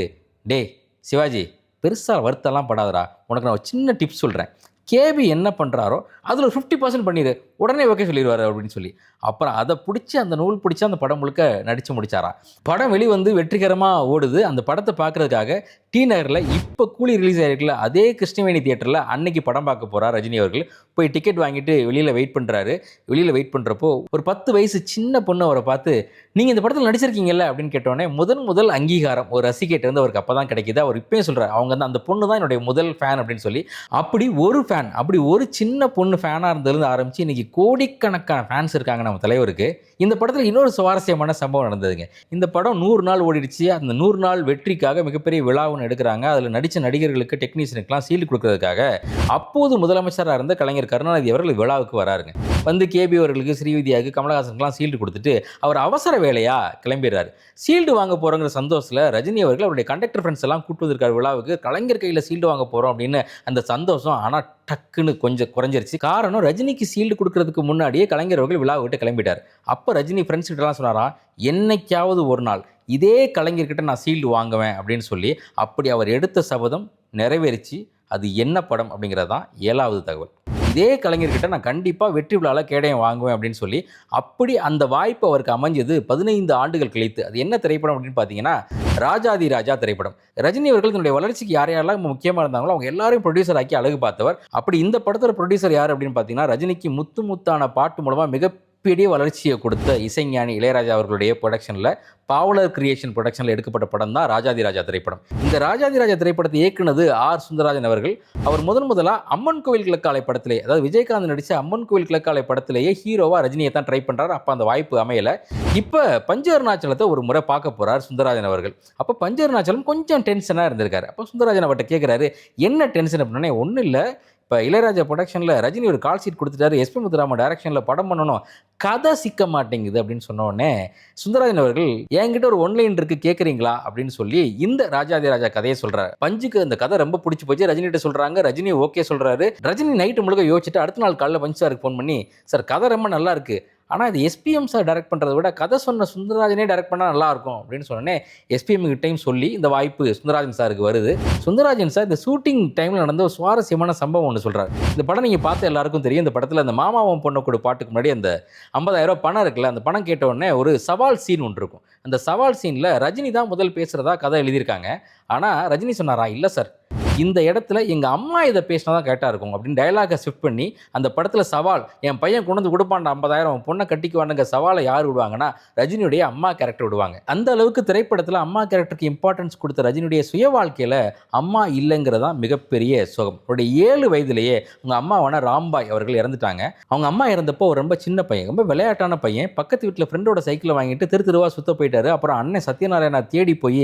டேய் சிவாஜி, பெருசாக வருத்தெல்லாம் படாதடா, உனக்கு நான் ஒரு சின்ன டிப்ஸ் சொல்கிறேன், கேபி என்ன பண்ணுறாரோ அதில் 50% பண்ணிடு, உடனே ஓகே சொல்லிடுவார் அப்படின்னு சொல்லி, அப்புறம் அதை பிடிச்சி அந்த நூல் பிடிச்சி அந்த படம் முழுக்க நடித்து முடித்தாராம். படம் வெளிவந்து வெற்றிகரமாக ஓடுது. அந்த படத்தை பார்க்குறதுக்காக டி நகரில் இப்போ கூலி ரிலீஸ் ஆகிருக்குல்ல அதே கிருஷ்ணவேணி தியேட்டரில் அன்னைக்கு படம் பார்க்க போகிறார் ரஜினி அவர்கள். போய் டிக்கெட் வாங்கிட்டு வெளியில் வெயிட் பண்ணுறாரு. வெளியில் வெயிட் பண்ணுறப்போ ஒரு 10 வயசு சின்ன பொண்ணு அவரை பார்த்து, நீங்கள் இந்த படத்தில் நடிச்சிருக்கீங்கல்ல அப்படின்னு கேட்டோடனே முதல் அங்கீகாரம் ஒரு ரசிகேட் வந்து அவருக்கு அப்போ தான் கிடைக்கிது. அவர் இப்போயும் சொல்கிறார், அவங்க வந்து அந்த பொண்ணு தான் என்னுடைய முதல் ஃபேன் அப்படின்னு சொல்லி. அப்படி ஒரு ஃபேன், அப்படி ஒரு சின்ன பொண்ணு ஃபேனாக இருந்ததுலேருந்து ஆரம்பித்து இன்றைக்கி கோடிக்கணக்கான ஃபேன்ஸ் இருக்காங்க நம்ம தலைவருக்கு. இந்த படத்தில் இன்னொரு சுவாரஸ்யமான சம்பவம் நடந்ததுங்க. இந்த படம் 100 நாள் ஓடிடுச்சு. அந்த 100 நாள் வெற்றிக்காக மிகப்பெரிய விழாவுன்னு எடுக்கிறாங்க. அதில் நடித்த நடிகர்களுக்கு டெக்னீஷியனுக்குலாம் சீல்டு கொடுக்கறதுக்காக அப்போது முதலமைச்சராக இருந்த கலைஞர் கருணாநிதி அவர்கள் விழாவுக்கு வராருங்க. வந்து கேபி அவர்களுக்கு, ஸ்ரீவித்யாவுக்கு, கமலஹாசனுக்குலாம் சீல்டு கொடுத்துட்டு அவர் அவசர வேலையாக கிளம்பிடுறாரு. சீல்டு வாங்க போகிறோங்கிற சந்தோஷத்தில் ரஜினி அவர்கள் அவருடைய கண்டக்டர் ஃப்ரெண்ட்ஸ் எல்லாம் கூப்பிட்டு வந்திருக்காரு விழாவுக்கு. கலைஞர் கையில் சீல்டு வாங்க போகிறோம் அப்படின்னு அந்த சந்தோஷம் ஆனால் டக்குன்னு கொஞ்சம் குறைஞ்சிருச்சு. காரணம், ரஜினிக்கு சீல்டு கொடுக்கறதுக்கு முன்னாடியே கலைஞர் அவர்கள் விழா விட்டு கிளம்பிட்டார். அப்போ ரஜினி ஃப்ரெண்ட்ஸ் கிட்டலாம் சொன்னாராம், என்னைக்காவது ஒரு நாள் இதே கலைஞர்கிட்ட நான் சீல்டு வாங்குவேன் அப்படின்னு சொல்லி. அப்படி அவர் எடுத்த சபதம் நிறைவேறிச்சு. அது என்ன படம் அப்படிங்கிறது தான் 7வது தகவல். இதே கலைஞர்கிட்ட நான் கண்டிப்பாக வெற்றி விழாவில் கேடயம் வாங்குவேன் அப்படின்னு சொல்லி. அப்படி அந்த வாய்ப்பு அவருக்கு அமைஞ்சது 15 ஆண்டுகள் கழித்து. அது என்ன திரைப்படம் அப்படின்னு பார்த்தீங்கன்னா, ராஜாதி ராஜா திரைப்படம். ரஜினி அவர்கள் தன்னுடைய வளர்ச்சிக்கு யாரெல்லாம் முக்கியமாக இருந்தாங்களோ அவங்க எல்லாரையும் ப்ரொடியூசர் ஆக்கி அழகு பார்த்தவர். அப்படி இந்த படத்தோட ப்ரொடியூசர் யார் அப்படின்னு பார்த்தீங்கன்னா, ரஜினிக்கு முத்தான பாட்டு மூலமாக மிகப்பெரிய வளர்ச்சியை கொடுத்த இசைஞானி இளையராஜா அவர்களுடைய ப்ரொடக்ஷனில், பாவலர் கிரியேஷன் ப்ரொடக்ஷனில் எடுக்கப்பட்ட படம் தான் ராஜாதி ராஜா திரைப்படம். இந்த ராஜாதி ராஜா திரைப்படத்தை இயக்குனது ஆர் சுந்தரராஜன் அவர்கள். அவர் முதலாக அம்மன் கோவில் கிழக்காலை படத்திலே, அதாவது விஜயகாந்த் நடித்த அம்மன் கோவில் கிழக்காலை படத்திலேயே ஹீரோவாக ரஜினியை தான் ட்ரை பண்ணுறாரு. அப்போ அந்த வாய்ப்பு அமையலை. இப்போ பஞ்சவர்ணாச்சலத்தை ஒரு முறை பார்க்க போகிறார் சுந்தரராஜன் அவர்கள். அப்போ பஞ்சவர்ணாச்சலம் கொஞ்சம் டென்ஷனாக இருந்திருக்காரு. அப்போ சுந்தரராஜன் அவர்கிட்ட கேட்குறாரு, என்ன டென்ஷன் அப்படின்னா, ஒன்றும் இல்லை, இப்போ இளையராஜா ப்ரொடக்ஷனில் ரஜினி ஒரு கால் ஷீட் கொடுத்துட்டாரு, எஸ்பி முத்துராமன் டைரக்ஷனில் படம் பண்ணணும், கதை சிக்க மாட்டேங்குது அப்படின்னு சொன்ன உடனே சுந்தரராஜன் அவர்கள், என்கிட்ட ஒரு ஒன்லைன் இருக்குது கேட்குறீங்களா அப்படின்னு சொல்லி இந்த ராஜாதி ராஜா கதையை சொல்கிறார். பஞ்சுக்கு அந்த கதை ரொம்ப பிடிச்சி போச்சு. ரஜினிகிட்ட சொல்கிறாங்க, ரஜினி ஓகே சொல்கிறாரு. ரஜினி நைட்டு முழுக்க யோசிச்சுட்டு அடுத்த நாள் காலையில் பஞ்சு சாருக்கு ஃபோன் பண்ணி, சார் கதை ரொம்ப நல்லா இருக்குது, ஆனால் இது எஸ்பிஎம் சார் டைரக்ட் பண்ணுறதை விட கதை சொன்ன சுந்தரராஜனே டைரக்ட் பண்ணால் நல்லாயிருக்கும் அப்படின்னு சொன்னோன்னே எஸ்பிஎம் கிட்டையும் சொல்லி இந்த வாய்ப்பு சுந்தரராஜன் சாருக்கு வருது. சுந்தரராஜன் சார் இந்த ஷூட்டிங் டைமில் நடந்த ஒரு சுவாரஸ்யமான சம்பவம் ஒன்று சொல்கிறார். இந்த படம் நீங்கள் பார்த்து எல்லாருக்கும் தெரியும். இந்த படத்தில் அந்த மாமாவும் பொண்ணு கூட பாட்டுக்கு முன்னாடி அந்த 50,000 பணம் இருக்குல்ல, அந்த பணம் கேட்ட உடனே ஒரு சவால் சீன் ஒன்று இருக்கும். அந்த சவால் சீனில் ரஜினி தான் முதல் பேசுகிறதா கதை எழுதியிருக்காங்க. ஆனால் ரஜினி சொன்னாரா, இல்லை சார், இந்த இடத்துல எங்கள் அம்மா இதை பேசினா தான் கரெக்டாக இருக்கும் அப்படின்னு டைலாகை ஷிஃப்ட் பண்ணி அந்த படத்தில் சவால், என் பையன் கொண்டு வந்து கொடுப்பான்டா 50,000 பொண்ணை கட்டிக்குவானுங்க சவாலை யார் விடுவாங்கன்னா ரஜினியுடைய அம்மா கேரக்டர் விடுவாங்க. அந்த அளவுக்கு திரைப்படத்தில் அம்மா கேரக்டருக்கு இம்பார்ட்டன்ஸ் கொடுத்த ரஜினியுடைய சுய வாழ்க்கையில் அம்மா இல்லைங்கிறதான் மிகப்பெரிய சோகம். அவருடைய 7 வயதிலேயே அவங்க அம்மாவான ராம்பாய் அவர்கள் இறந்துட்டாங்க. அவங்க அம்மா இறந்தப்போ ரொம்ப சின்ன பையன், ரொம்ப விளையாட்டான பையன், பக்கத்து வீட்டில் ஃப்ரெண்டோட சைக்கிளை வாங்கிட்டு தெருவா சுத்த போயிட்டாரு. அப்புறம் அண்ணன் சத்யநாராயணா தேடி போய்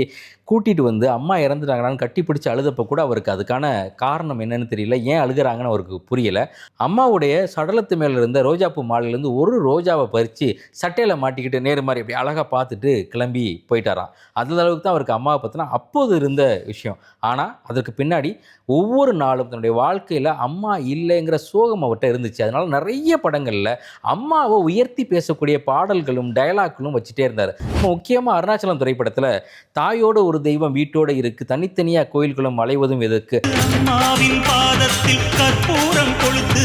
கூட்டிகிட்டு வந்து அம்மா இறந்துட்டாங்கன்னு கட்டி பிடிச்சி அழுதப்போ கூட அவருக்கு அதுக்கான காரணம் என்னன்னு தெரியல, ஏன் அழுகிறாங்கன்னு அவருக்கு புரியல. அம்மாவுடைய சடலத்து மேல இருந்த ரோஜாப்பூ மாலையிலேருந்து ஒரு ரோஜாவை பறித்து சட்டையில் மாட்டிக்கிட்டு நேரு மாதிரி இப்படி அழகாக பார்த்துட்டு கிளம்பி போயிட்டாராம். அந்த அளவுக்கு தான் அவருக்கு அம்மாவை பற்றினா அப்போது இருந்த விஷயம். ஆனால் அதற்கு பின்னாடி ஒவ்வொரு நாளும் தன்னுடைய வாழ்க்கையில் அம்மா இல்லைங்கிற சோகம் அவர்கிட்ட இருந்துச்சு. அதனால நிறைய படங்களில் அம்மாவை உயர்த்தி பேசக்கூடிய பாடல்களும் டயலாக்களும் வச்சுட்டே இருந்தார். முக்கியமாக அருணாச்சலம் திரைப்படத்தில் தாயோட ஒரு தெய்வம் வீட்டோட இருக்கு, தனித்தனியாக கோயில்களும் அலைவதும் எதுக்கு, அம்மாவின் பாதத்தில் கற்பூரம் கொளுத்து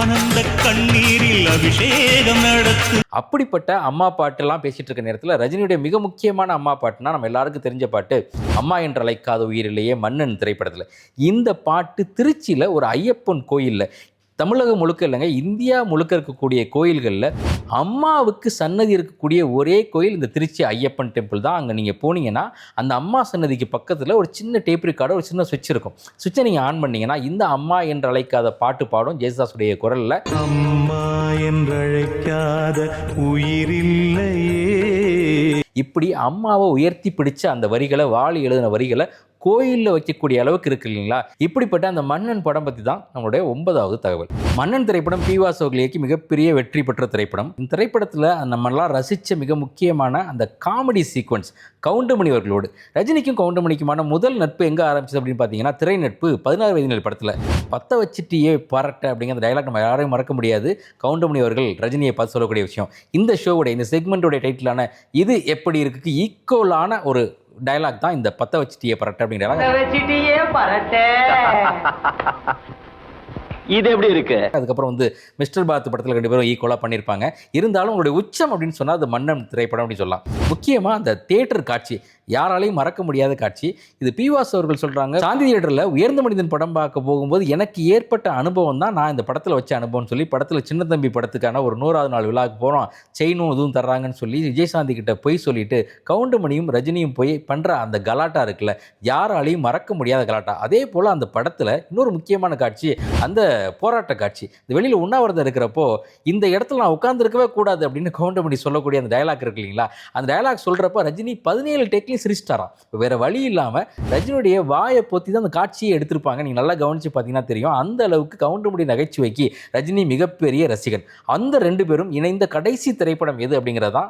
ஆனந்த கண்ணீரில் அபிஷேகம் நடத்து, அப்படிப்பட்ட அம்மா பாட்டெல்லாம் பேசிட்டு இருக்க நேரத்தில் ரஜினியுடைய மிக முக்கியமான அம்மா பாட்டுனா நம்ம எல்லாருக்கும் தெரிஞ்ச பாட்டு அம்மா என்று அழைக்காத உயிரிலேயே மன்னன் திரைப்படத்தில். இந்த பாட்டு திருச்சியில் ஒரு ஐயப்பன் கோயிலில் தமிழகம் முழுக்க இல்லைங்க, இந்தியா முழுக்க இருக்கக்கூடிய கோயில்களில் அம்மாவுக்கு சன்னதி இருக்கக்கூடிய ஒரே கோயில் இந்த திருச்சி ஐயப்பன் டெம்பிள் தான். அங்கே நீங்கள் போனீங்கன்னா அந்த அம்மா சன்னதிக்கு பக்கத்தில் ஒரு சின்ன டேப் ரெக்கார்டு, ஒரு சின்ன சுவிட்ச் இருக்கும். சுவிட்சை நீங்கள் ஆன் பண்ணீங்கன்னா இந்த அம்மா என்று அழைக்காத பாட்டு பாடும் ஜேசுதாஸுடைய குரலில். அம்மா என்றழைக்காத உயிரில்லையே. இப்படி அம்மாவை உயர்த்தி பிடிச்ச அந்த வரிகளை, வாலி எழுதின வரிகளை கோயிலில் வைக்கக்கூடிய அளவுக்கு இருக்கு இல்லைங்களா? இப்படிப்பட்ட அந்த மன்னன் படம் பற்றி தான் நம்மளுடைய 9வது தகவல். மன்னன் திரைப்படம் பி.வா. அவர்கள் இயக்கி மிகப்பெரிய வெற்றி பெற்ற திரைப்படம். இந்த திரைப்படத்தில் நம்மளாம் ரசித்த மிக முக்கியமான அந்த காமெடி சீக்வன்ஸ் கவுண்டமணி அவர்களோடு. ரஜினிக்கும் கவுண்டமணிக்குமான முதல் நட்பு எங்கே ஆரம்பிச்சது அப்படின்னு பார்த்தீங்கன்னா, திரை நட்பு 16 வயதினர் படத்தில் பற்ற வச்சுட்டியே பரட்ட அப்படிங்கிற அந்த டைலாக் நம்ம யாரையும் மறக்க முடியாது. கவுண்டமணி அவர்கள் ரஜினியை பார்த்து சொல்லக்கூடிய விஷயம். இந்த ஷோவுடைய இந்த செக்மெண்ட்டோடைய டைட்டிலான இது எப்படி இருக்குக்கு ஈக்குவலான ஒரு டயலாக் தான் இந்த பத்த வச்சிட்டியே பரட்ட அப்படிங்கிற இது எப்படி இருக்கு. அதுக்கப்புறம் வந்து மிஸ்டர் பாத் படத்தில் 2 பேரும் ஈக்குவலாக பண்ணியிருப்பாங்க. இருந்தாலும் உங்களுடைய உச்சம் அப்படின்னு சொன்னால் அது மன்னன் திரைப்படம் அப்படின்னு சொல்லலாம். முக்கியமாக அந்த தியேட்டர் காட்சி யாராலையும் மறக்க முடியாத காட்சி. இது பி.வா. அவர்கள் சொல்கிறாங்க, சாந்தி தியேட்டரில் உயர்ந்த மனிதன் படம் பார்க்க போகும்போது எனக்கு ஏற்பட்ட அனுபவம் தான் நான் இந்த படத்தில் வச்ச அனுபவம்னு சொல்லி, படத்தில் சின்ன தம்பி படத்துக்கான ஒரு 100வது நாள் விழாவுக்கு போகிறோம், செயினும் இதுவும் தர்றாங்கன்னு சொல்லி விஜயசாந்தி கிட்ட போய் சொல்லிட்டு கவுண்டமணியும் ரஜினியும் போய் பண்ணுற அந்த கலாட்டா இருக்குல்ல, யாராலையும் மறக்க முடியாத கலாட்டா. அதே போல் அந்த படத்தில் இன்னொரு முக்கியமான காட்சி அந்த போராட்ட காட்சி. இந்த வெளியில் உண்ணாவிரதம் இருக்கிறப்போ இந்த இடத்துல நான் உட்கார்ந்துருக்கவே கூடாது அப்படின்னு கவுண்டமணி சொல்லக்கூடிய அந்த டயலாக் இருக்கு இல்லைங்களா? அந்த டயலாக் சொல்கிறப்ப ரஜினி 17 டேக்லையும் சிரிச்சிட்டாராம். வேற வழி இல்லாமல் ரஜினியுடைய வாயை பொத்தி தான் அந்த காட்சியை எடுத்திருப்பாங்க. நீங்கள் நல்லா கவனித்து பார்த்தீங்கன்னா தெரியும். அந்த அளவுக்கு கவுண்டமணி நகைச்சுவைக்கு ரஜினி மிகப்பெரிய ரசிகன். அந்த 2 பேரும் இணைந்த கடைசி திரைப்படம் எது அப்படிங்கிறதான்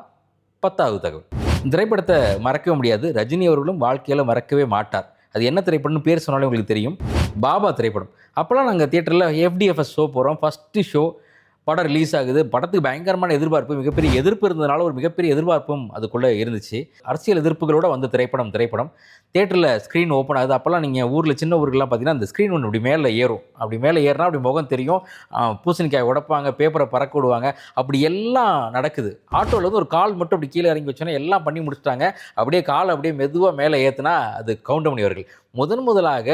10வது தகவல். இந்த திரைப்படத்தை மறக்கவே முடியாது. ரஜினி அவர்களும் வாழ்க்கையில் மறக்கவே மாட்டார். அது என்ன திரைப்படம்னு பேர் சொன்னாலே உங்களுக்கு தெரியும், பாபா திரைப்படம். அப்போலாம் நாங்கள் தியேட்டரில் FDFS ஷோ போகிறோம். ஃபஸ்ட்டு ஷோ படம் ரிலீஸ் ஆகுது. படத்துக்கு பயங்கரமான எதிர்பார்ப்பு, மிகப்பெரிய எதிர்ப்பு இருந்ததுனால ஒரு மிகப்பெரிய எதிர்பார்ப்பும் அதுக்குள்ளே இருந்துச்சு. அரசியல் எதிர்ப்புகளோட வந்த திரைப்படம் தியேட்டரில் ஸ்க்ரீன் ஓப்பன் ஆகுது. அப்போல்லாம் நீங்கள் ஊரில் சின்ன ஊருக்கெல்லாம் பார்த்தீங்கன்னா அந்த ஸ்க்ரீன் ஒன்று அப்படி மேலே ஏறும். அப்படி மேலே ஏறினா அப்படி முகம் தெரியும், பூசணிக்காய் உடைப்பாங்க, பேப்பரை பறக்க விடுவாங்க, அப்படி எல்லாம் நடக்குது. ஆட்டோவில் வந்து ஒரு கால் மட்டும் அப்படி கீழே இறங்கி வச்சோன்னா எல்லாம் பண்ணி முடிச்சிட்டாங்க. அப்படியே கால் அப்படியே மெதுவாக மேலே ஏற்றுனா அது கவுண்டமணி அவர்கள். முதலாக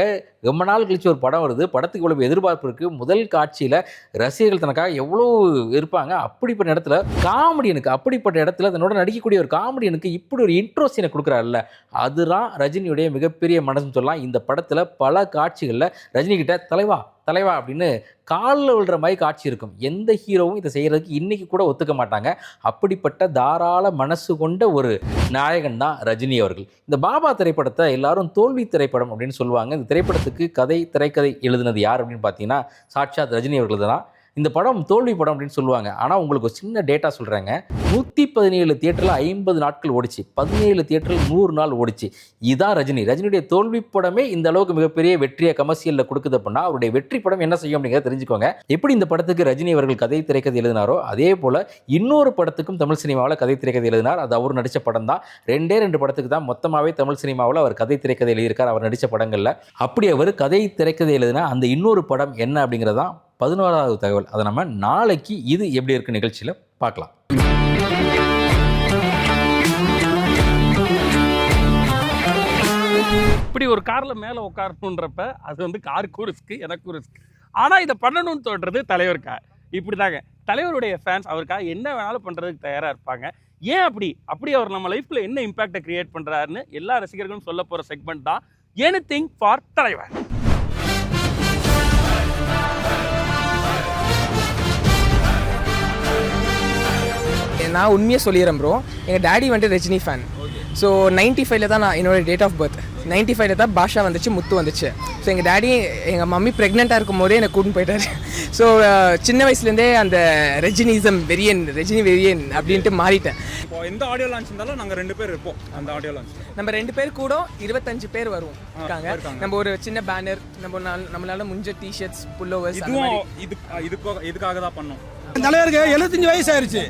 ரொம்ப நாள் கழிச்சு ஒரு படம் வருது, படத்துக்கு இவ்வளவு எதிர்பார்ப்பு இருக்குது. முதல் காட்சியில் ரசிகர்கள் தனக்காக எவ்வளோ இருப்பாங்க. அப்படிப்பட்ட இடத்துல காமெடியனுக்கு, அப்படிப்பட்ட இடத்துல தன்னோட நடிக்கக்கூடிய ஒரு காமெடியனுக்கு இப்படி ஒரு இன்ட்ரோ சீனை கொடுக்குறாருல்ல, அதுதான் ரஜினியுடைய மிகப்பெரிய மனசுன்னு சொல்லலாம். இந்த படத்தில் பல காட்சிகளில் ரஜினி கிட்ட தலைவா தலைவா அப்படின்னு காலில் விழுற மாதிரி காட்சி இருக்கும். எந்த ஹீரோவும் இதை செய்கிறதுக்கு இன்றைக்கி கூட ஒத்துக்க மாட்டாங்க. அப்படிப்பட்ட தாராள மனசு கொண்ட ஒரு நாயகன் தான் ரஜினி அவர்கள். இந்த பாபா திரைப்படத்தை எல்லாரும் தோல்வி திரைப்படம் அப்படின்னு சொல்லுவாங்க. இந்த திரைப்படத்துக்கு திரைக்கதை எழுதினது யார் அப்படின்னு பார்த்தீங்கன்னா சாட்சாத் ரஜினி அவர்கள் தான். இந்த படம் தோல்வி படம் அப்படின்னு சொல்லுவாங்க. ஆனால் உங்களுக்கு ஒரு சின்ன டேட்டா சொல்கிறாங்க. 117 தியேட்டரில் 50 நாட்கள் ஓடிச்சு, 17 தியேட்டரில் 100 நாள் ஓடிச்சு. இதுதான் ரஜினியுடைய தோல்வி படமே இந்த அளவுக்கு மிகப்பெரிய வெற்றியை கமர்ஷியலில் கொடுக்குது அப்படின்னா அவருடைய வெற்றி படம் என்ன செய்யும் அப்படிங்கிறத தெரிஞ்சுக்கோங்க. எப்படி இந்த படத்துக்கு ரஜினி அவர்கள் கதை திரைக்கதை எழுதினாரோ அதே போல் இன்னொரு படத்துக்கும் தமிழ் சினிமாவில் கதை திரைக்கதை எழுதினார். அது அவர் நடித்த படம் தான். 2 படத்துக்கு தான் மொத்தமாகவே தமிழ் சினிமாவில் அவர் கதை திரைக்கதை எழுதியிருக்கார் அவர் நடித்த படங்களில். அப்படி அவர் கதை திரைக்கதை எழுதினா அந்த இன்னொரு படம் என்ன அப்படிங்கிறதான் 11வது தகவல். அதை நம்ம நாளைக்கு இது எப்படி இருக்கு நிகழ்ச்சியில் பார்க்கலாம். இப்படி ஒரு காரில் மேலே உட்காரணுன்றப்ப அது வந்து காருக்கும் ரிஸ்க்கு, எனக்கும் ரிஸ்க். ஆனால் இதை பண்ணணும்னு தோன்றது தலைவருக்கா. இப்படி தாங்க தலைவருடைய ஃபேன்ஸ் அவருக்காக என்ன வேணாலும் பண்ணுறதுக்கு தயாராக இருப்பாங்க. ஏன் அப்படி அவர் நம்ம லைஃப்பில் என்ன இம்பாக்டை கிரியேட் பண்ணுறாருன்னு எல்லா ரசிகர்களும் சொல்ல போகிற செக்மெண்ட் தான் எனிதிங் ஃபார் தலைவர். நான் உண்மையாக சொல்லிடுறேன் ப்ரோ, எங்கள் டேடி வந்துட்டு ரஜினி ஃபேன். ஸோ 95 தான் நான் என்னோடய டேட் ஆஃப் பர்த். 95 தான் பாஷா வந்துச்சு, முத்து வந்துச்சு. ஸோ எங்கள் டேடி எங்கள் மம்மி ப்ரெக்னெண்ட்டாக இருக்கும் போதே எனக்கு கூட்டின்னு போயிட்டார். ஸோ சின்ன வயசுலேருந்தே அந்த ரஜினி வெரியன் அப்படின்ட்டு மாறிட்டேன். இப்போ எந்த ஆடியோ லான்ச் இருந்தாலும் நாங்கள் 2 பேர் இருப்போம். அந்த ஆடியோ லான்ச் நம்ம 2 பேர் கூட 25 பேர் வருவோம் இருக்காங்க. நம்ம ஒரு சின்ன பேனர், நம்மளால முடிஞ்ச டிஷர்ட்ஸ், புல்லோவர்ஸ், இதுக்காக தான் பண்ணோம். தலைவருக்கு 75 வயசு ஆயிருச்சு.